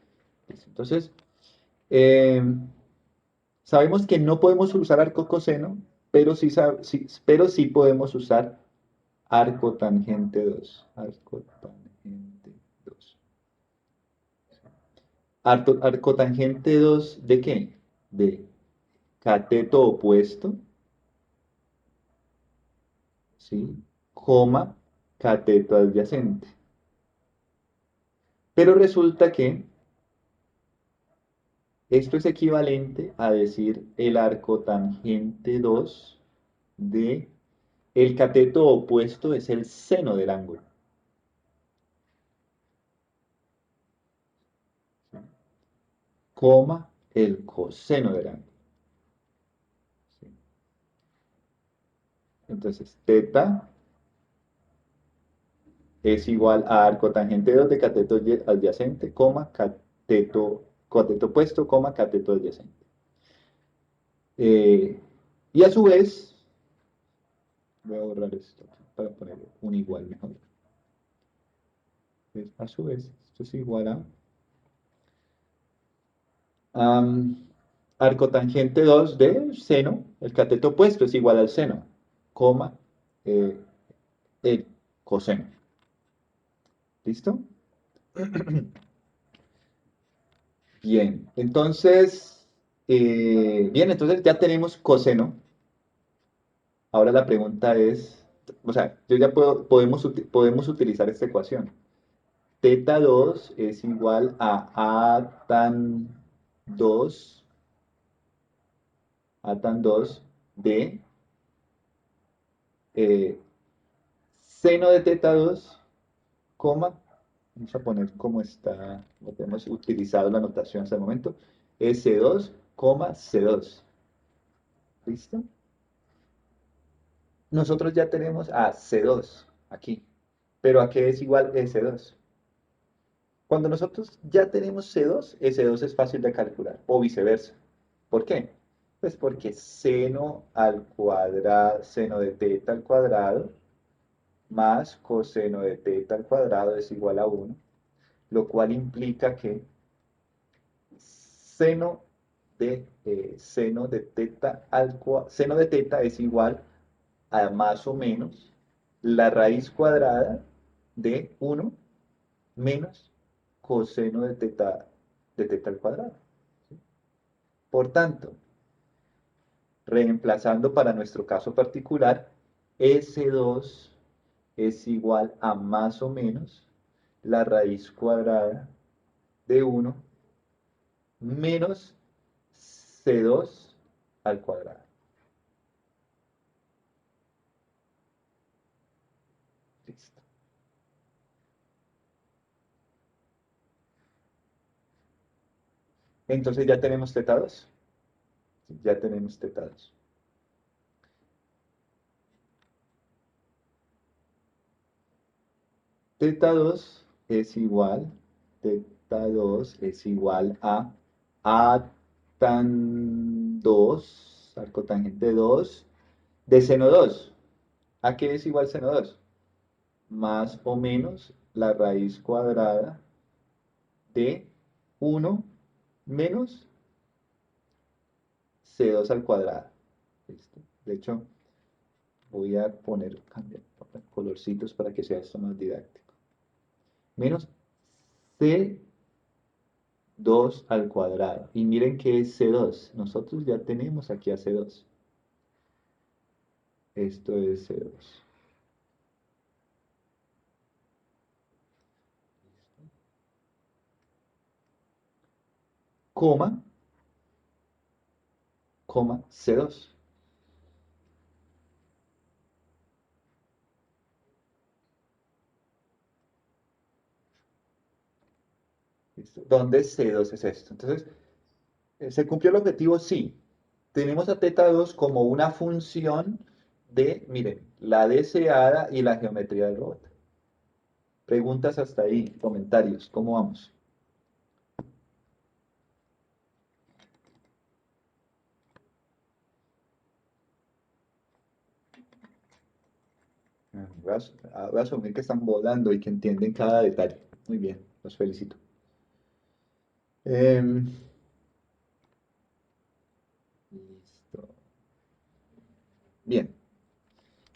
Listo. Entonces, eh, sabemos que no podemos usar arco coseno, pero sí podemos usar arco tangente 2. Arco tangente 2. Arco tangente 2, ¿de qué? De cateto opuesto, ¿sí? Coma, cateto adyacente. Pero resulta que esto es equivalente a decir el arco tangente 2 de el cateto opuesto es el seno del ángulo. ¿Sí? Coma el coseno del ángulo. ¿Sí? Entonces, teta es igual a arco tangente 2 de cateto adyacente, coma, cateto opuesto, coma, cateto adyacente. Y a su vez, voy a borrar esto para poner un igual mejor. A su vez, esto es igual a arco tangente 2 de seno, el cateto opuesto es igual al seno, coma, eh, el coseno. ¿Listo? Bien, entonces, entonces ya tenemos coseno. Ahora la pregunta es, o sea, podemos utilizar esta ecuación. Teta 2 es igual a tan 2 de eh, seno de teta 2, coma, vamos a poner cómo está, lo que hemos utilizado la notación hasta el momento, S2, C2. ¿Listo? Nosotros ya tenemos a C2 aquí, pero ¿a qué es igual S2? Cuando nosotros ya tenemos C2, S2 es fácil de calcular, o viceversa. ¿Por qué? Pues porque seno al cuadrado, seno de teta al cuadrado, más coseno de teta al cuadrado es igual a 1, lo cual implica que seno de teta es igual a más o menos la raíz cuadrada de 1 menos coseno de teta al cuadrado. ¿Sí? Por tanto, reemplazando para nuestro caso particular, S2 es igual a más o menos la raíz cuadrada de 1 menos C2 al cuadrado. Listo. Entonces ya tenemos teta2. Ya tenemos teta2. Teta2 es igual, teta2 es igual a tan 2, al cotangente 2, de seno 2. ¿A qué es igual seno 2? Más o menos la raíz cuadrada de 1 menos C2 al cuadrado. ¿Listo? De hecho, voy a cambiar colorcitos para que sea esto más didáctico. Menos C2 al cuadrado. Y miren qué es C2. Nosotros ya tenemos aquí a C2. Esto es C2. Coma, C2. ¿Listo? ¿Dónde C2 es esto? Entonces, ¿se cumplió el objetivo? Sí. Tenemos a teta2 como una función de, miren, la deseada y la geometría del robot. Preguntas hasta ahí, comentarios, ¿cómo vamos? Voy a asumir que están volando y que entienden cada detalle. Muy bien, los felicito. Listo. Bien.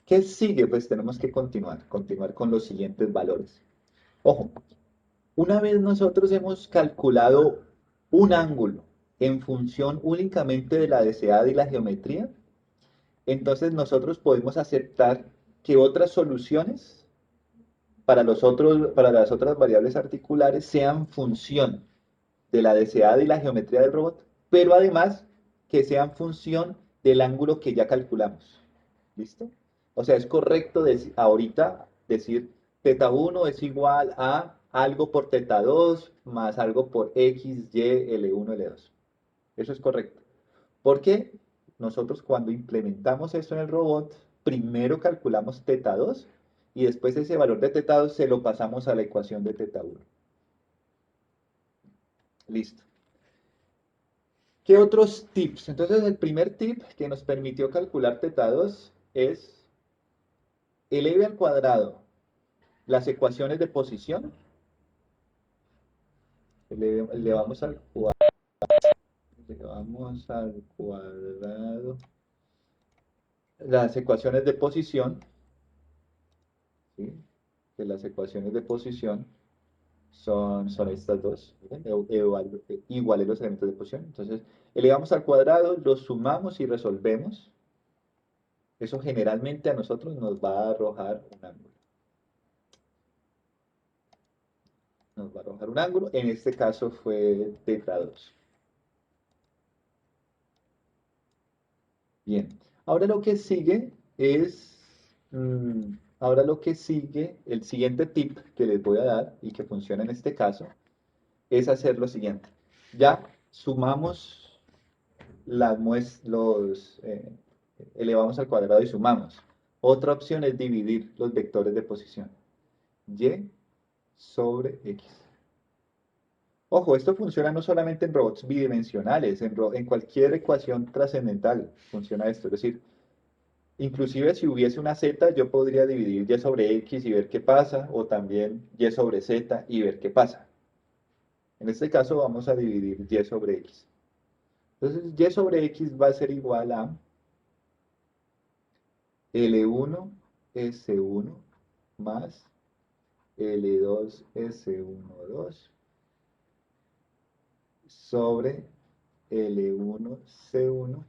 ¿Qué sigue? Pues tenemos que continuar con los siguientes valores. Ojo, una vez nosotros hemos calculado un ángulo en función únicamente de la deseada y la geometría, entonces nosotros podemos aceptar que otras soluciones para las otras variables articulares sean función de la deseada y la geometría del robot, pero además que sean función del ángulo que ya calculamos. ¿Listo? O sea, es correcto ahorita decir teta1 es igual a algo por teta2 más algo por x, y, L1, L2. Eso es correcto. Porque nosotros cuando implementamos eso en el robot, primero calculamos teta2 y después ese valor de teta2 se lo pasamos a la ecuación de teta1. Listo. ¿Qué otros tips? Entonces, el primer tip que nos permitió calcular teta2 es eleve al cuadrado las ecuaciones de posición. Elevamos al cuadrado las ecuaciones de posición, ¿sí? Que las ecuaciones de posición son estas dos, iguales los elementos de posición. Entonces, elevamos al cuadrado, los sumamos y resolvemos. Eso generalmente a nosotros nos va a arrojar un ángulo. Nos va a arrojar un ángulo. En este caso fue teta2. Bien. Ahora lo que sigue es... ahora lo que sigue, el siguiente tip que les voy a dar y que funciona en este caso, es hacer lo siguiente. Ya sumamos elevamos al cuadrado y sumamos. Otra opción es dividir los vectores de posición. Y sobre X. Ojo, esto funciona no solamente en robots bidimensionales, en cualquier ecuación trascendental funciona esto. Es decir, inclusive si hubiese una Z, yo podría dividir Y sobre X y ver qué pasa, o también Y sobre Z y ver qué pasa. En este caso vamos a dividir Y sobre X. Entonces, Y sobre X va a ser igual a L1 S1 más L2 S1 2 sobre L1 C1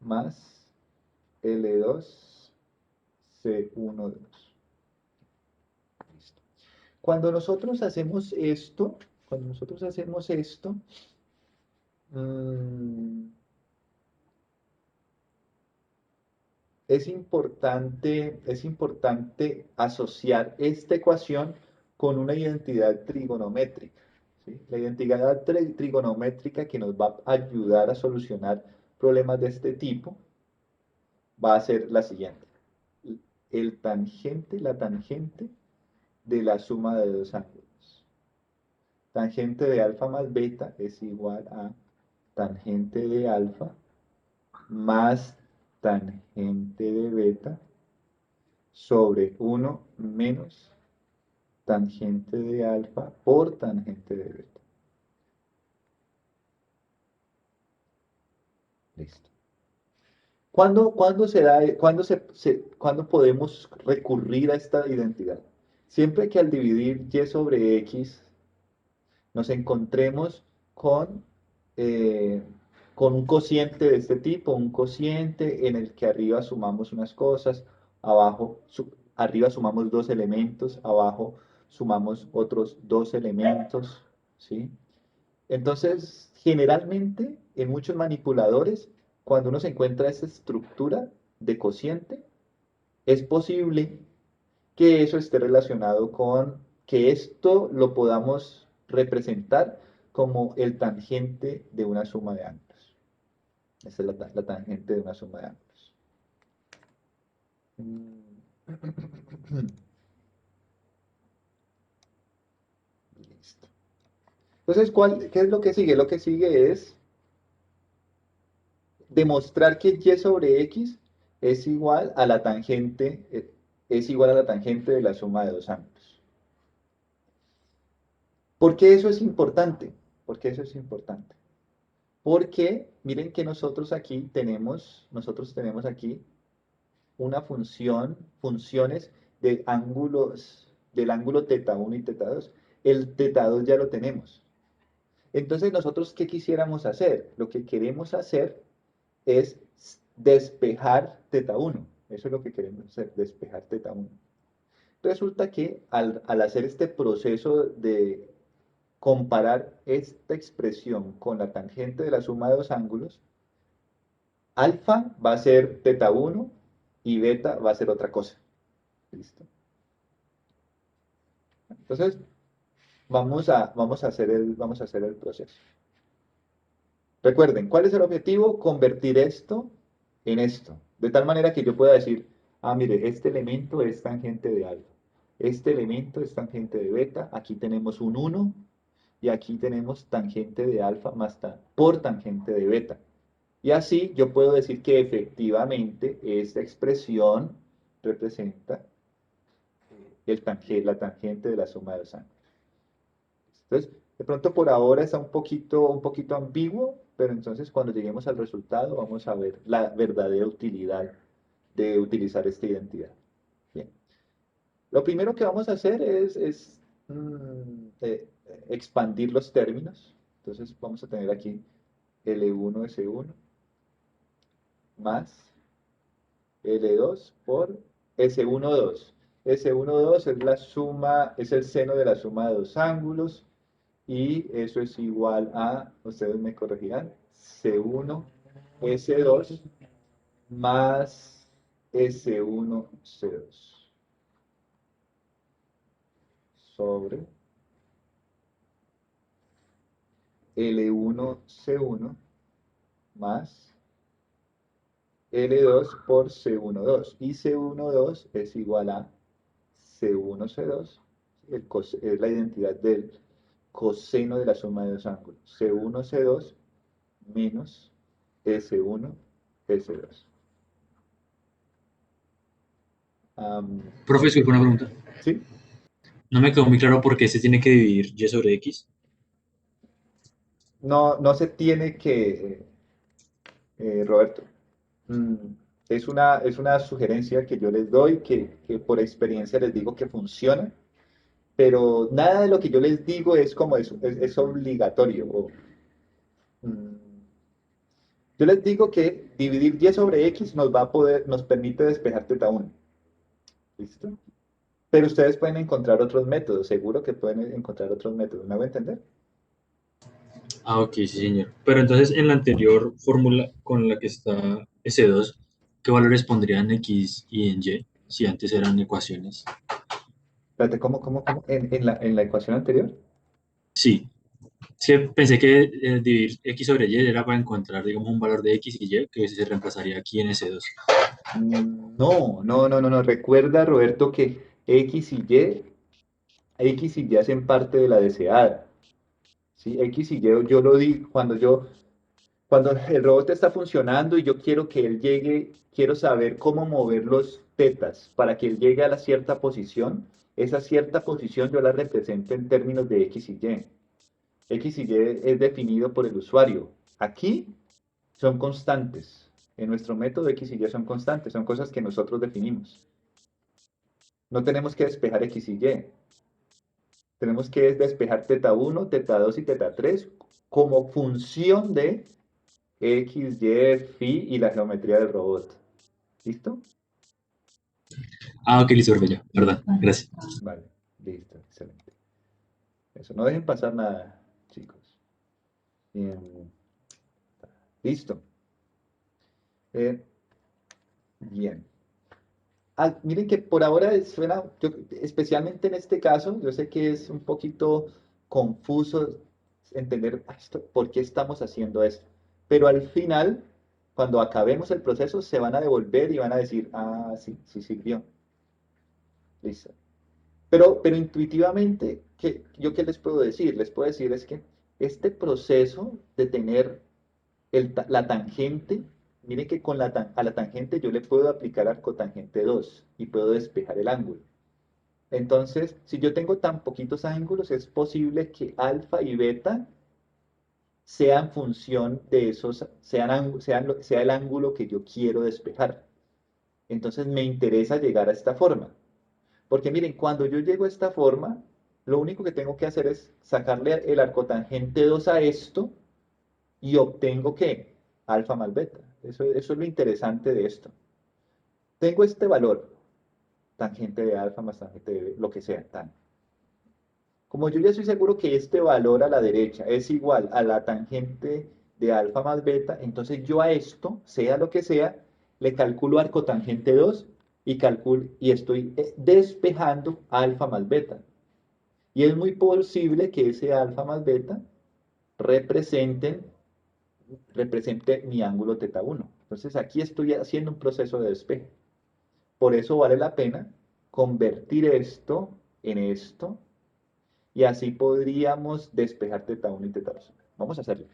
más L2 C1 2. Listo. Cuando nosotros hacemos esto, mm, es importante asociar esta ecuación con una identidad trigonométrica, ¿sí? La identidad trigonométrica que nos va a ayudar a solucionar problemas de este tipo va a ser la siguiente. La tangente de la suma de dos ángulos. Tangente de alfa más beta es igual a tangente de alfa más tangente de beta sobre 1 menos tangente de alfa por tangente de beta. Listo. ¿Cuándo podemos recurrir a esta identidad? Siempre que al dividir y sobre x nos encontremos con, eh, con un cociente de este tipo, un cociente en el que arriba sumamos unas cosas, arriba sumamos dos elementos, abajo sumamos otros dos elementos, ¿sí? Entonces, generalmente, en muchos manipuladores, cuando uno se encuentra esta estructura de cociente, es posible que eso esté relacionado con que esto lo podamos representar como el tangente de una suma de ángulos. Esta es la tangente de una suma de ángulos. Listo. Entonces, ¿qué es lo que sigue? Lo que sigue es demostrar que y sobre x es igual a la tangente, es igual a la tangente de la suma de dos ángulos. ¿Por qué eso es importante? ¿Por qué eso es importante? Porque miren que nosotros tenemos aquí una funciones de ángulos, del ángulo θ1 y θ2. El θ2 ya lo tenemos. Entonces, nosotros, ¿qué quisiéramos hacer? Lo que queremos hacer es despejar θ1. Eso es lo que queremos hacer, despejar θ1. Resulta que al hacer este proceso de comparar esta expresión con la tangente de la suma de dos ángulos, alfa va a ser θ1 y beta va a ser otra cosa. ¿Listo? Entonces, vamos a hacer el proceso. Recuerden, ¿cuál es el objetivo? Convertir esto en esto. De tal manera que yo pueda decir, mire, este elemento es tangente de alfa. Este elemento es tangente de beta. Aquí tenemos un 1 y aquí tenemos tangente de alfa más por tangente de beta. Y así yo puedo decir que efectivamente esta expresión representa la tangente de la suma de los ángulos. Entonces, de pronto por ahora está un poquito ambiguo, pero entonces cuando lleguemos al resultado vamos a ver la verdadera utilidad de utilizar esta identidad. Bien. Lo primero que vamos a hacer es expandir los términos. Entonces vamos a tener aquí L1 S1 más L2 por S1 2. S1 2 es la suma, es el seno de la suma de dos ángulos. Y eso es igual a, ustedes me corregirán, C1, S2 más S1, C2 sobre L1, C1 más L2 por C1, 2. Y C1, 2 es igual a C1, C2, es la identidad del coseno de la suma de dos ángulos. C1, C2 menos S1, S2. Profe, disculpe una pregunta. ¿Sí? No me quedó muy claro por qué se tiene que dividir y sobre x. No se tiene que, Roberto, mm, es una sugerencia que yo les doy, que por experiencia les digo que funciona, pero nada de lo que yo les digo es como es obligatorio. Mm, yo les digo que dividir y sobre x nos permite despejar θ1. ¿Listo? Pero ustedes pueden encontrar otros métodos, seguro que pueden encontrar otros métodos. ¿Me hago entender? Ah, ok, sí, señor. Pero entonces en la anterior fórmula con la que está S2, ¿qué valores pondrían X y en Y si antes eran ecuaciones? Espérate, ¿cómo? ¿En la ecuación anterior? Sí, es que pensé que dividir X sobre Y era para encontrar, digamos, un valor de X y Y que se reemplazaría aquí en S2. No. Recuerda, Roberto, que X y Y hacen parte de la deseada. ¿Sí? X y Y, yo lo di cuando el robot está funcionando y yo quiero que él llegue, quiero saber cómo mover los tetas para que él llegue a la cierta posición. Esa cierta posición yo la represento en términos de X y Y. X y Y es definido por el usuario. Aquí son constantes. En nuestro método X y Y son constantes, son cosas que nosotros definimos. No tenemos que despejar X y Y. Tenemos que despejar teta 1, teta 2 y teta 3 como función de X, Y, phi y la geometría del robot. ¿Listo? Ah, ok, listo, perfecto, ya, ¿verdad? Gracias. Vale, listo, excelente. Eso, no dejen pasar nada, chicos. Bien, listo. Eh, bien. Miren que por ahora suena, especialmente en este caso, yo sé que es un poquito confuso entender por qué estamos haciendo esto, pero al final, cuando acabemos el proceso, se van a devolver y van a decir, ah, sí, sí sirvió. Listo. Pero intuitivamente, ¿yo qué les puedo decir? Les puedo decir es que este proceso de tener la tangente, miren que a la tangente yo le puedo aplicar arcotangente 2 y puedo despejar el ángulo. Entonces, si yo tengo tan poquitos ángulos, es posible que alfa y beta sean función de esos, sea el ángulo que yo quiero despejar. Entonces me interesa llegar a esta forma. Porque miren, cuando yo llego a esta forma, lo único que tengo que hacer es sacarle el arcotangente 2 a esto y obtengo ¿qué? Alfa más beta. Eso es lo interesante de esto. Tengo este valor, tangente de alfa más tangente de lo que sea, tan. Como yo ya estoy seguro que este valor a la derecha es igual a la tangente de alfa más beta, entonces yo a esto, sea lo que sea, le calculo arcotangente 2 y estoy despejando alfa más beta. Y es muy posible que ese alfa más beta represente, represente mi ángulo teta 1. Entonces aquí estoy haciendo un proceso de despeje. Por eso vale la pena convertir esto en esto y así podríamos despejar teta 1 y teta 2. Vamos a hacerlo.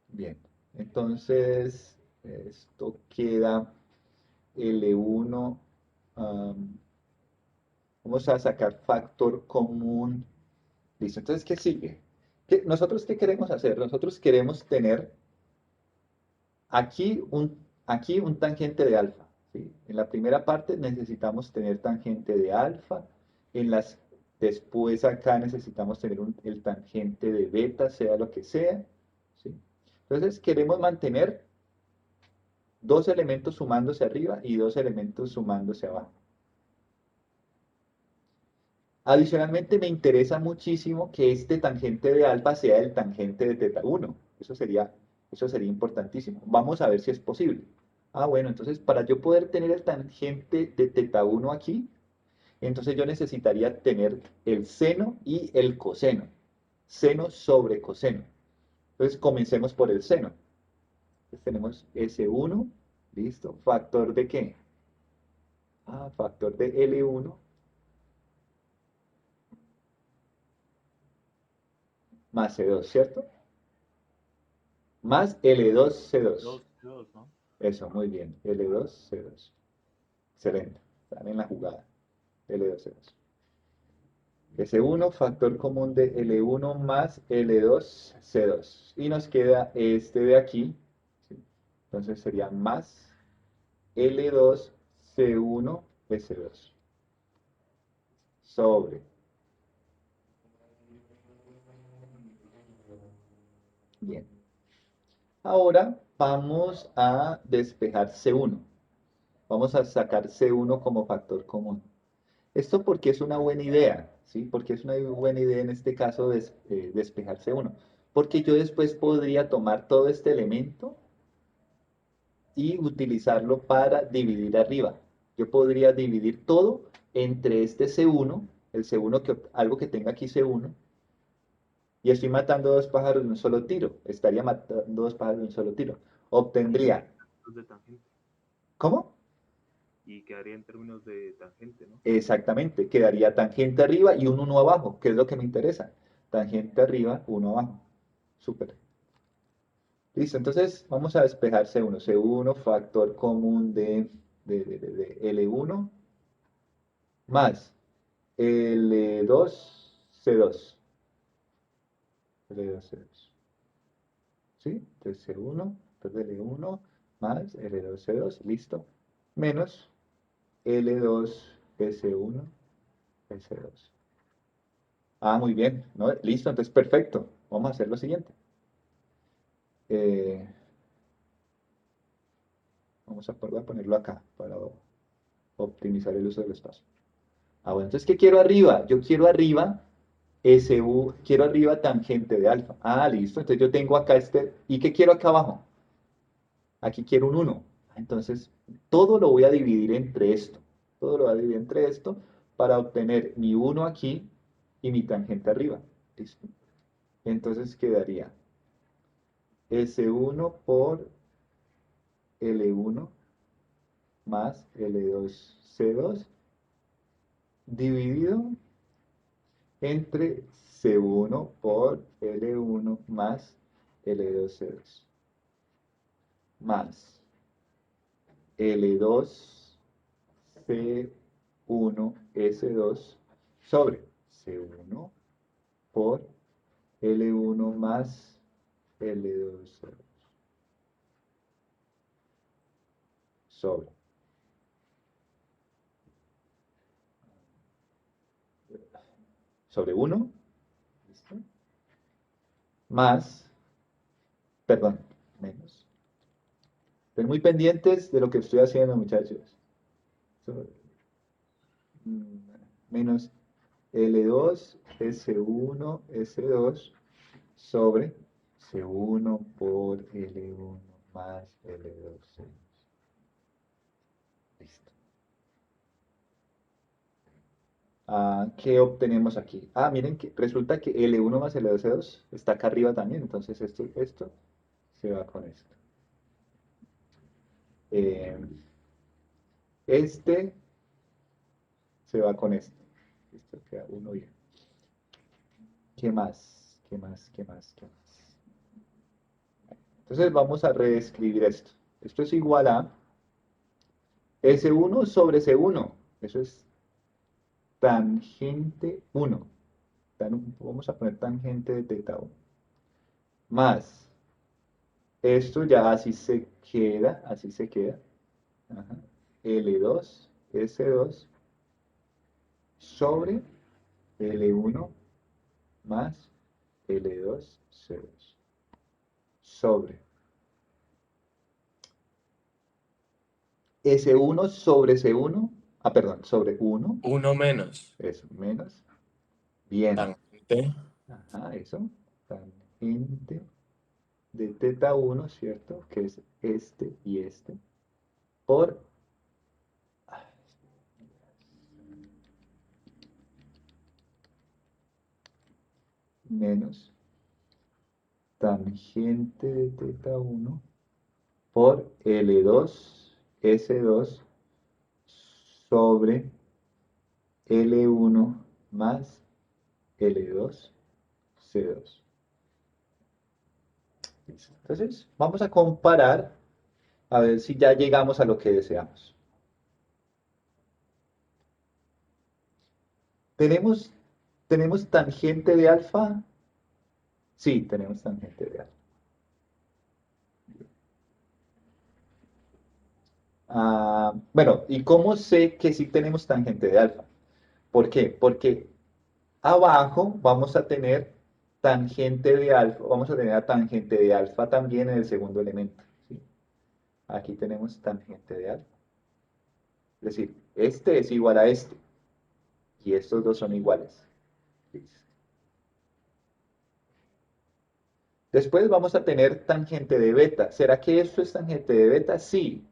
Bien, entonces esto queda L1. Vamos a sacar factor común. Listo, entonces, ¿qué sigue? ¿Nosotros qué queremos hacer? Nosotros queremos tener aquí un tangente de alfa. ¿Sí? En la primera parte necesitamos tener tangente de alfa. Después acá necesitamos tener el tangente de beta, sea lo que sea. ¿Sí? Entonces queremos mantener dos elementos sumándose arriba y dos elementos sumándose abajo. Adicionalmente, me interesa muchísimo que este tangente de alfa sea el tangente de teta 1. Eso sería importantísimo. Vamos a ver si es posible. Ah, bueno, entonces para yo poder tener el tangente de teta 1 aquí, entonces yo necesitaría tener el seno y el coseno. Seno sobre coseno. Entonces comencemos por el seno. Entonces tenemos S1, listo. ¿Factor de qué? Factor de L1 más C2, ¿cierto? Más L2, C2. Dos, ¿no? Eso, muy bien. L2, C2. Excelente. Están en la jugada. L2, C2. S1, factor común de L1 más L2, C2. Y nos queda este de aquí. ¿Sí? Entonces sería más L2, C1, S2. Sobre. Bien. Ahora vamos a despejar C1. Vamos a sacar C1 como factor común. Esto porque es una buena idea, ¿sí? Porque es una buena idea en este caso despejar C1. Porque yo después podría tomar todo este elemento y utilizarlo para dividir arriba. Yo podría dividir todo entre este C1, el C1 algo que tenga aquí C1, y estoy matando dos pájaros de un solo tiro. Estaría matando dos pájaros de un solo tiro. Obtendría, De tangente. ¿cómo? Y quedaría en términos de tangente, ¿no? Exactamente, quedaría tangente arriba y un 1 abajo, que es lo que me interesa. Tangente arriba, 1 abajo. Súper. Listo, entonces vamos a despejar C1. C1, factor común de L1 más L2, C2. L2, C2. ¿Sí? Entonces C1, entonces L1 más L2, C2, listo. Menos L2, S1, S2. Ah, muy bien, ¿no? Listo, entonces perfecto. Vamos a hacer lo siguiente. Eh, voy a ponerlo acá para optimizar el uso del espacio. Ah, bueno, entonces, ¿qué quiero arriba? Yo quiero arriba quiero arriba tangente de alfa. Ah, listo, entonces yo tengo acá este, ¿y qué quiero acá abajo? Aquí quiero un 1. Entonces, todo lo voy a dividir entre esto. Todo lo voy a dividir entre esto para obtener mi 1 aquí y mi tangente arriba. ¿Listo? Entonces quedaría S1 por L1 más L2 C2 dividido entre C1 por L1 más L2 C2 más L2 C1 S2 sobre C1 por L1 más L2 C2 sobre sobre 1, ¿listo? Más, perdón, menos. Estén muy pendientes de lo que estoy haciendo, muchachos. Menos L2, S1, S2 sobre C1 por L1 más L2, C2. Listo. ¿Qué obtenemos aquí? Miren que resulta que L1 más L2, C2 está acá arriba también. Entonces esto se va con esto. Este se va con este. Listo, queda uno bien. ¿Qué más? ¿Qué más? ¿Qué más? ¿Qué más? Entonces vamos a reescribir esto. Esto es igual a S1 sobre C1. Eso es tangente 1. Vamos a poner tangente de teta 1. Más. Esto ya así se queda. Así se queda. Ajá. L2, S2 sobre L1 más L2, C2 sobre S1 sobre C1, perdón, sobre 1, 1 menos eso, menos, bien, tangente ajá, eso, tangente de teta 1, ¿cierto? Que es este y este, por, menos, tangente de teta 1 por L2, S2 sobre L1 más L2, C2. Listo. Entonces, vamos a comparar a ver si ya llegamos a lo que deseamos. ¿Tenemos tangente de alfa? Sí, tenemos tangente de alfa. Bueno, ¿y cómo sé que sí tenemos tangente de alfa? ¿Por qué? Porque abajo vamos a tener tangente de alfa, vamos a tener a tangente de alfa también en el segundo elemento. ¿Sí? Aquí tenemos tangente de alfa. Es decir, este es igual a este y estos dos son iguales. Listo. Después vamos a tener tangente de beta. ¿Será que esto es tangente de beta? Sí,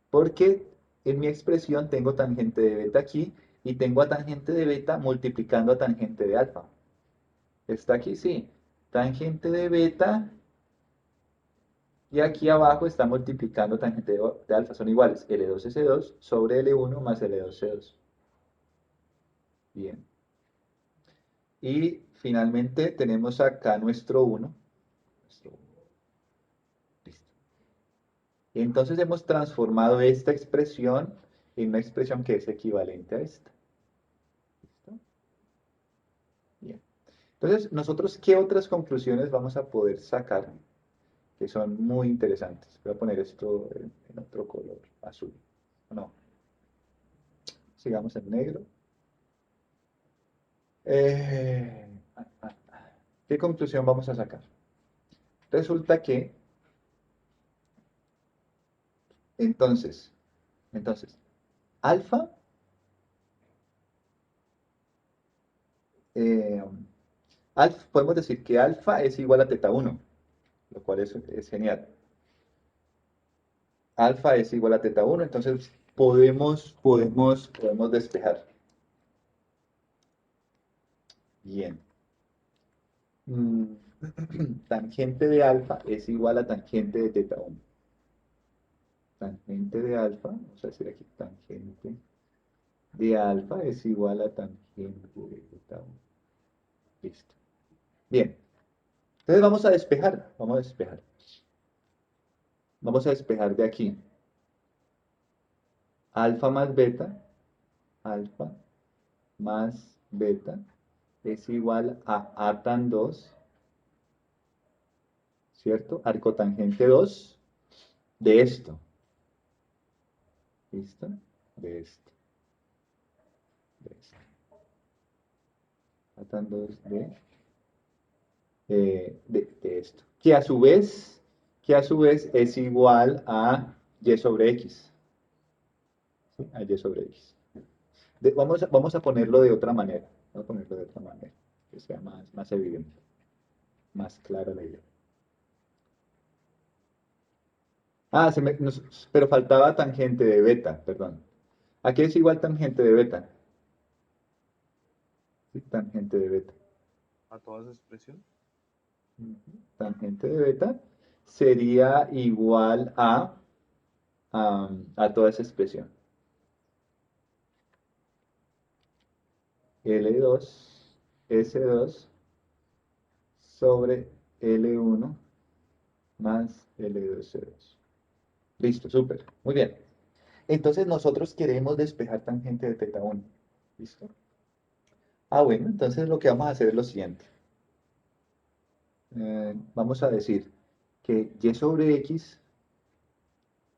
porque en mi expresión tengo tangente de beta aquí y tengo a tangente de beta multiplicando a tangente de alfa. ¿Está aquí? Sí. Tangente de beta y aquí abajo está multiplicando tangente de alfa. Son iguales. L2S2 sobre L1 más L2C2. Bien. Y finalmente tenemos acá nuestro 1. Listo. Y entonces hemos transformado esta expresión en una expresión que es equivalente a esta. ¿Listo? Bien. Entonces, nosotros, ¿qué otras conclusiones vamos a poder sacar que son muy interesantes? Voy a poner esto en otro color, azul. No, sigamos en negro. Eh, ¿Qué conclusión vamos a sacar? Resulta que, entonces, alfa, eh, podemos decir que alfa es igual a teta 1, lo cual es genial. Alfa es igual a teta 1, entonces podemos despejar. Bien. Tangente de alfa es igual a tangente de teta 1. Tangente de alfa, vamos a decir aquí, tangente de alfa es igual a tangente de teta 1. Listo. Bien. Entonces vamos a despejar, Vamos a despejar de aquí. Alfa más beta, alfa más beta es igual a tan 2, ¿cierto? Arcotangente 2 de esto. ¿Listo? De esto. De esto. A tan 2 de esto. Que a su vez es igual a y sobre x. ¿Sí? A y sobre x. Vamos a ponerlo de otra manera. Vamos a ponerlo de otra manera. Que sea más evidente. Más clara la idea. Ah, pero faltaba tangente de beta, perdón. ¿A qué es igual tangente de beta? Sí, tangente de beta. A toda esa expresión. Tangente de beta sería igual a toda esa expresión. L2, S2 sobre L1 más L2C2. Listo, súper. Muy bien. Entonces nosotros queremos despejar tangente de teta 1. ¿Listo? Ah, bueno, entonces lo que vamos a hacer es lo siguiente. Vamos a decir que y sobre x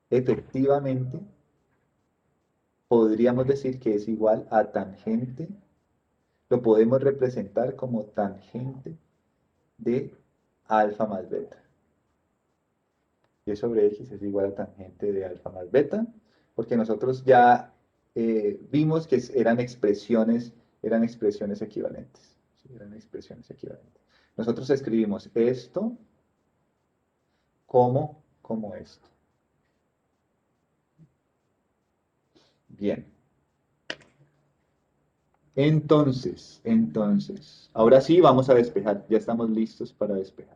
efectivamente podríamos decir que es igual a tangente, lo podemos representar como tangente de alfa más beta. Y sobre x es igual a tangente de alfa más beta, porque nosotros ya vimos que eran expresiones equivalentes. ¿Sí? Eran expresiones equivalentes. Nosotros escribimos esto como esto. Bien. Entonces, ahora sí vamos a despejar. Ya estamos listos para despejar.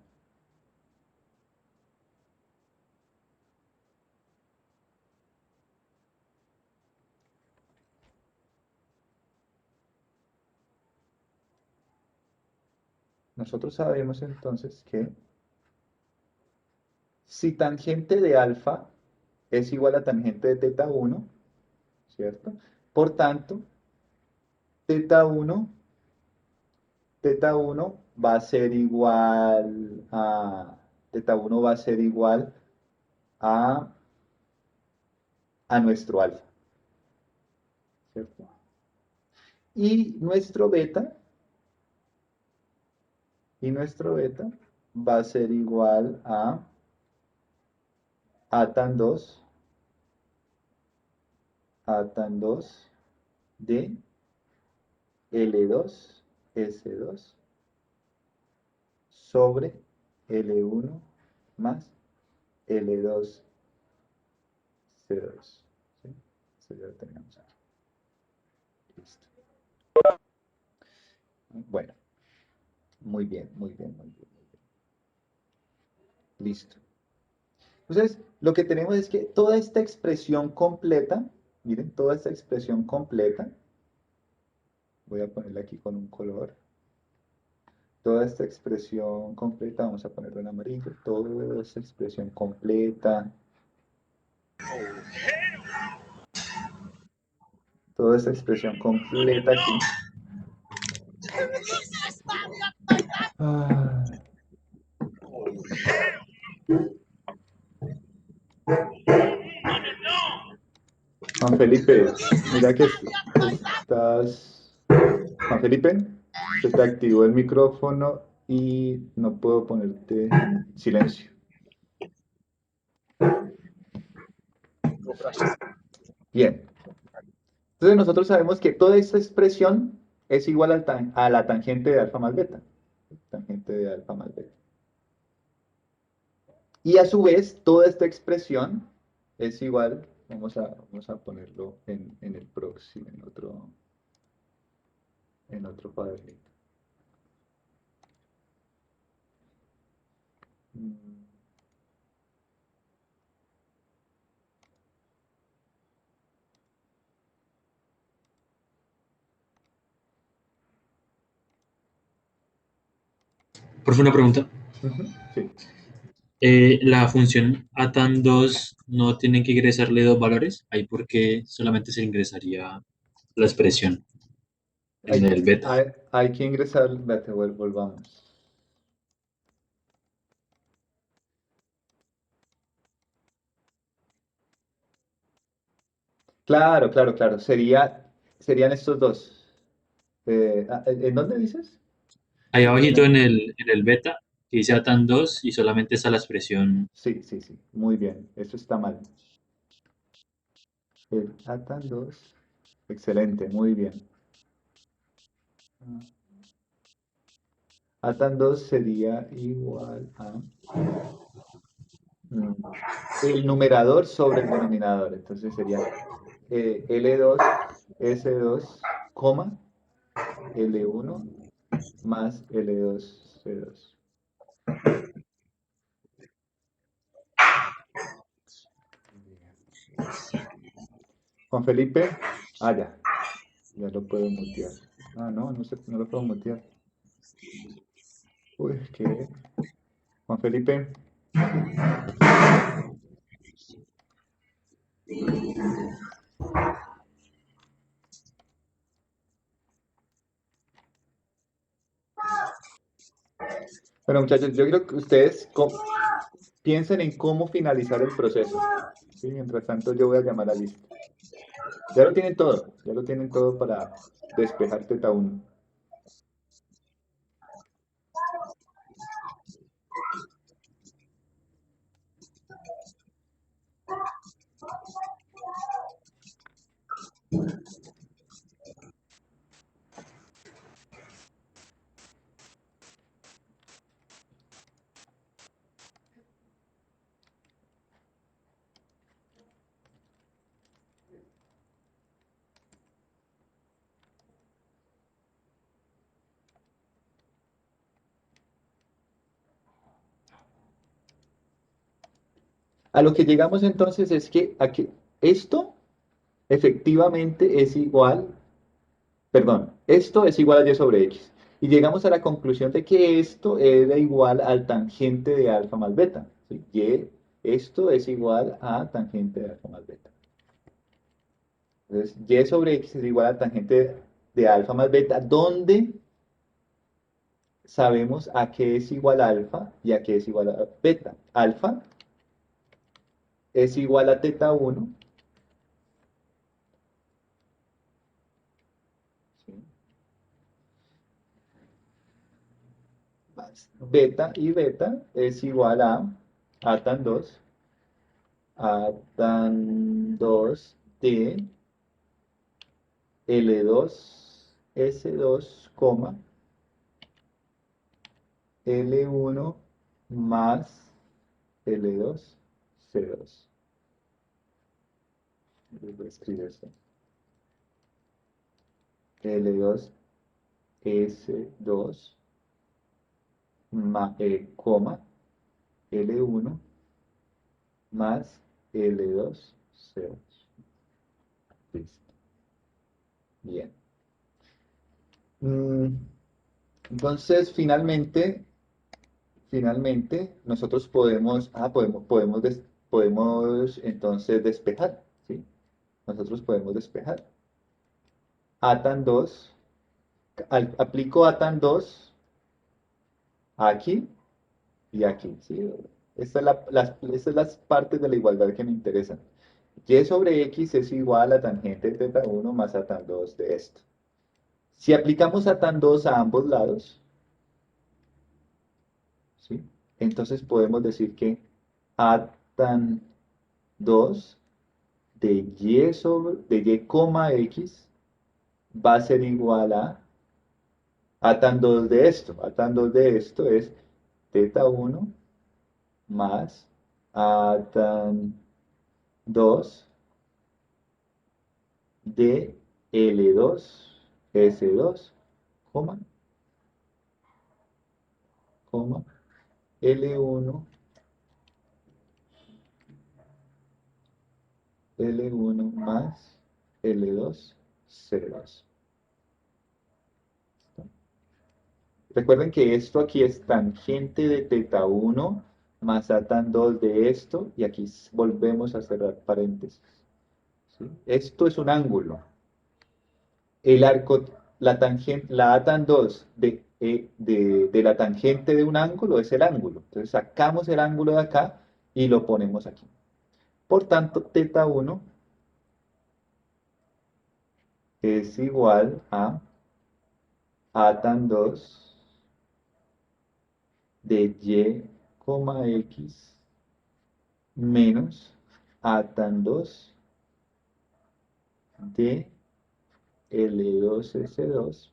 Nosotros sabemos entonces que si tangente de alfa es igual a tangente de teta 1, ¿cierto? Por tanto, teta 1 va a ser igual a, teta 1 va a ser igual a nuestro alfa, ¿cierto? Y nuestro beta va a ser igual a tan 2 de L2 S2 sobre L1 más L2 C2. ¿Sí? Eso ya lo tenemos aquí. Listo. Bueno, muy bien, muy bien, muy bien, muy bien. Listo. Entonces, lo que tenemos es que toda esta expresión completa, miren, toda esta expresión completa, voy a ponerla aquí con un color. Toda esta expresión completa, vamos a ponerlo en amarillo, toda esta expresión completa, toda esta expresión completa aquí. Ah. Juan Felipe, mira que estás... Juan Felipe, se te activó el micrófono y no puedo ponerte silencio. Bien. Entonces nosotros sabemos que toda esta expresión es igual a la tangente de alfa más beta. Tangente de alfa más beta. Y a su vez, toda esta expresión es igual, vamos a ponerlo en el próximo, en otro cuadrito. Mm. Por favor, una pregunta. Ujú, sí. La función atan2 no tienen que ingresarle dos valores, ahí porque solamente se ingresaría la expresión en el beta. Hay que ingresar, vete, volvamos. Claro, claro, claro. Serían estos dos. ¿En dónde dices? Ahí En abajito el- en el beta, que dice atan2 y solamente está la expresión. Sí, sí, sí. Muy bien. Eso está mal. El atan 2. Excelente, muy bien. Atan 2 sería igual a mm, el numerador sobre el denominador. Entonces sería L2, S2, coma, L1 más L2, C2. Juan Felipe, ya lo puedo mutear. No, no lo puedo mutear. Uy, ¿qué? Juan Felipe, bueno, muchachos, yo creo que ustedes piensen en cómo finalizar el proceso. ¿Sí? Mientras tanto, yo voy a llamar a lista. Ya lo tienen todo para despejar teta 1. A lo que llegamos entonces es que aquí, esto efectivamente es igual, perdón, esto es igual a y sobre x. Y llegamos a la conclusión de que esto era igual al tangente de alfa más beta. ¿Sí? Esto es igual a tangente de alfa más beta. Entonces, y sobre x es igual a tangente de alfa más beta, donde sabemos a qué es igual alfa y a qué es igual a beta. Alfa es igual a teta 1. ¿Sí? Más beta, y beta es igual a tan 2, a tan 2 de L2, S2, coma, L1 más L2, C2. Voy a escribir esto. L2, S2, coma, L1 más L2, C2. Listo. Bien. Entonces, finalmente, nosotros podemos entonces despejar, ¿sí? Nosotros podemos despejar. Atan 2, aplico atan 2 aquí y aquí, ¿sí? Estas son las partes de la igualdad que me interesan. Y sobre x es igual a tangente de teta 1 más a tan 2 de esto. Si aplicamos a tan 2 a ambos lados, ¿sí? Entonces podemos decir que a tan 2 de y, x va a ser igual a tan 2 de esto. A tan 2 de esto es teta 1 más a tan 2 de L2, S2, coma, L1, L1 más L2, C2. Recuerden que esto aquí es tangente de teta 1 más a tan 2 de esto, y aquí volvemos a cerrar paréntesis. ¿Sí? Esto es un ángulo. El arco, la a tan 2 de la tangente de un ángulo es el ángulo. Entonces sacamos el ángulo de acá y lo ponemos aquí. Por tanto, teta 1 es igual a tan 2 de y, x menos a tan 2 de L2S2,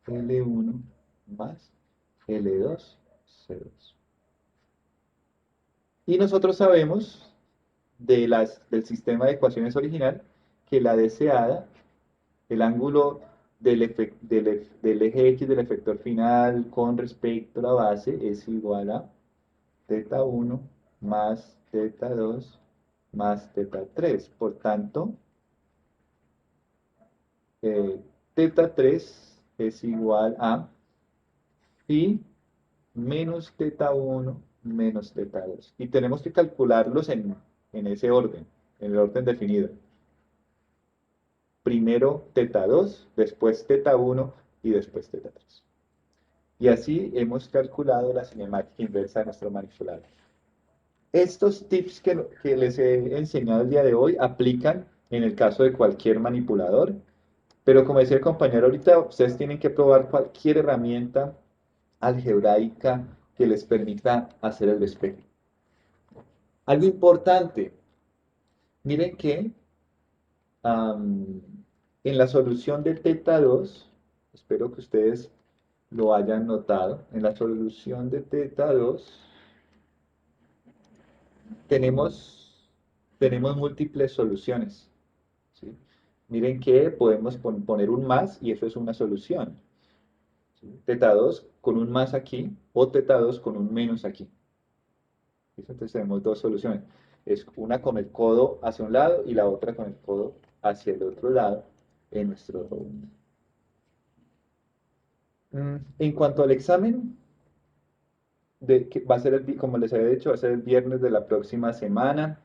L1 más L2C2. Y nosotros sabemos del sistema de ecuaciones original que la deseada, el ángulo del eje X del efector final con respecto a la base es igual a teta 1 más teta 2 más teta 3. Por tanto, teta 3 es igual a pi menos teta 1 menos teta 2. Y tenemos que calcularlos en ese orden, en el orden definido. Primero teta 2, después teta 1 y después teta 3. Y así hemos calculado la cinemática inversa de nuestro manipulador. Estos tips que les he enseñado el día de hoy aplican en el caso de cualquier manipulador, pero como decía el compañero ahorita, ustedes tienen que probar cualquier herramienta algebraica que les permita hacer el despeje. Algo importante, miren que en la solución de teta 2, espero que ustedes lo hayan notado, en la solución de teta 2 tenemos múltiples soluciones, ¿sí? Miren que podemos poner un más y eso es una solución, ¿sí? Teta 2 con un más aquí o teta 2 con un menos aquí. Entonces tenemos dos soluciones. Es una con el codo hacia un lado y la otra con el codo hacia el otro lado en nuestro robot. En cuanto al examen, que va a ser como les había dicho, va a ser el viernes de la próxima semana.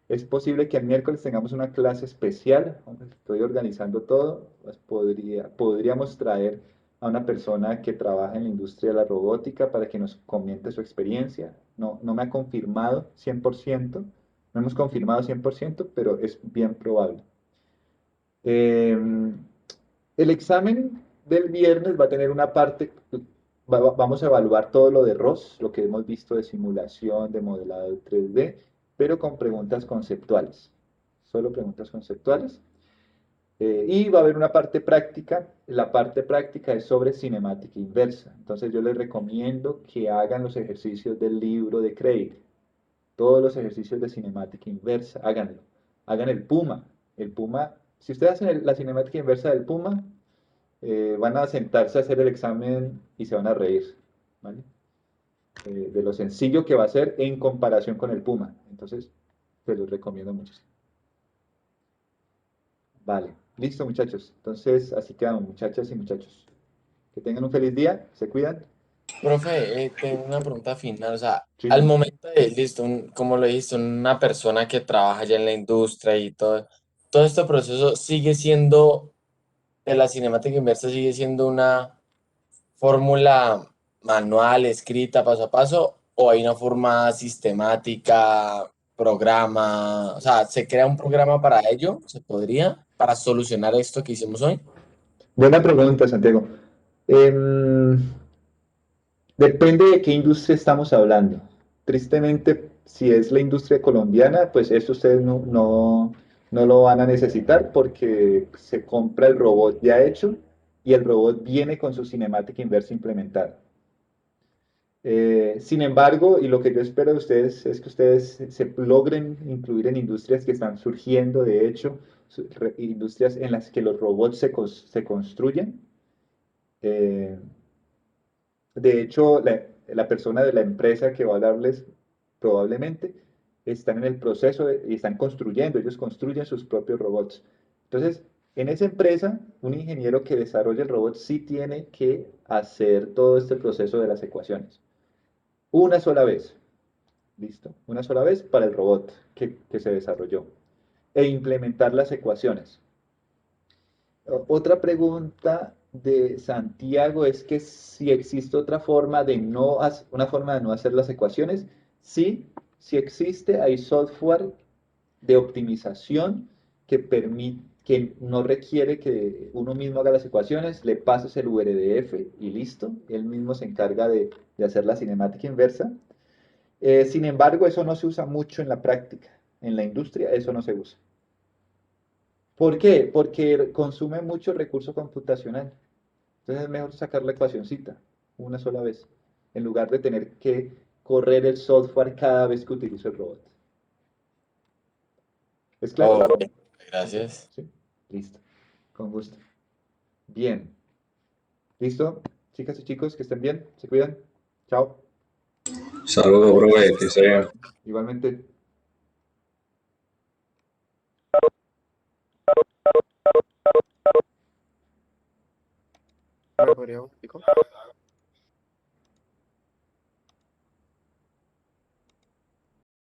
Es posible que el miércoles tengamos una clase especial. Estoy organizando todo. Pues podríamos traer a una persona que trabaja en la industria de la robótica para que nos comente su experiencia. No me ha confirmado 100%, no hemos confirmado 100%, pero es bien probable. El examen del viernes va a tener una parte, vamos a evaluar todo lo de ROS, lo que hemos visto de simulación, de modelado 3D, pero con preguntas conceptuales, solo preguntas conceptuales. Y va a haber una parte práctica. La parte práctica es sobre cinemática inversa. Entonces yo les recomiendo que hagan los ejercicios del libro de Craig. Todos los ejercicios de cinemática inversa, háganlo. Hagan el Puma. El Puma, si ustedes hacen la cinemática inversa del Puma, van a sentarse a hacer el examen y se van a reír, ¿vale? De lo sencillo que va a ser en comparación con el Puma. Entonces, se los recomiendo mucho. Vale, listo muchachos. Entonces, así quedamos, muchachas y muchachos. Que tengan un feliz día, se cuidan. Profe, tengo una pregunta final. O sea, Sí. al momento de, listo, como lo dijiste, una persona que trabaja ya en la industria y todo este proceso sigue siendo, de la cinemática inversa sigue siendo una fórmula manual, escrita, paso a paso, o hay una forma sistemática, programa, o sea, ¿se crea un programa para ello? ¿Se podría? Para solucionar esto que hicimos hoy. Buena pregunta, Santiago. Em, Depende de qué industria estamos hablando. Tristemente, si es la industria colombiana, pues esto ustedes no lo van a necesitar porque se compra el robot ya hecho y el robot viene con su cinemática inversa implementada. Sin embargo, y lo que yo espero de ustedes es que ustedes se logren incluir en industrias que están surgiendo, de hecho, industrias en las que los robots se construyen. Eh, de hecho, la persona de la empresa que va a hablarles probablemente están en el proceso y están construyendo, ellos construyen sus propios robots. Entonces, en esa empresa, un ingeniero que desarrolla el robot sí tiene que hacer todo este proceso de las ecuaciones. Una sola vez, ¿listo? Una sola vez para el robot que se desarrolló. E implementar las ecuaciones. Otra pregunta de Santiago es que si existe otra forma de una forma de no hacer las ecuaciones. Sí, sí existe, hay software de optimización que no requiere que uno mismo haga las ecuaciones, le pases el URDF y listo, él mismo se encarga de hacer la cinemática inversa. Sin embargo, eso no se usa mucho en la práctica, en la industria eso no se usa. ¿Por qué? Porque consume mucho recurso computacional. Entonces es mejor sacar la ecuacioncita una sola vez, en lugar de tener que correr el software cada vez que utilizo el robot. ¿Es claro? Oh, Ok, gracias. sí, listo, con gusto. Bien, ¿listo? Chicas y chicos, que estén bien, se cuidan. Chao. Saludos, profe, que se vean. Igualmente. ¿Me podría un poquito?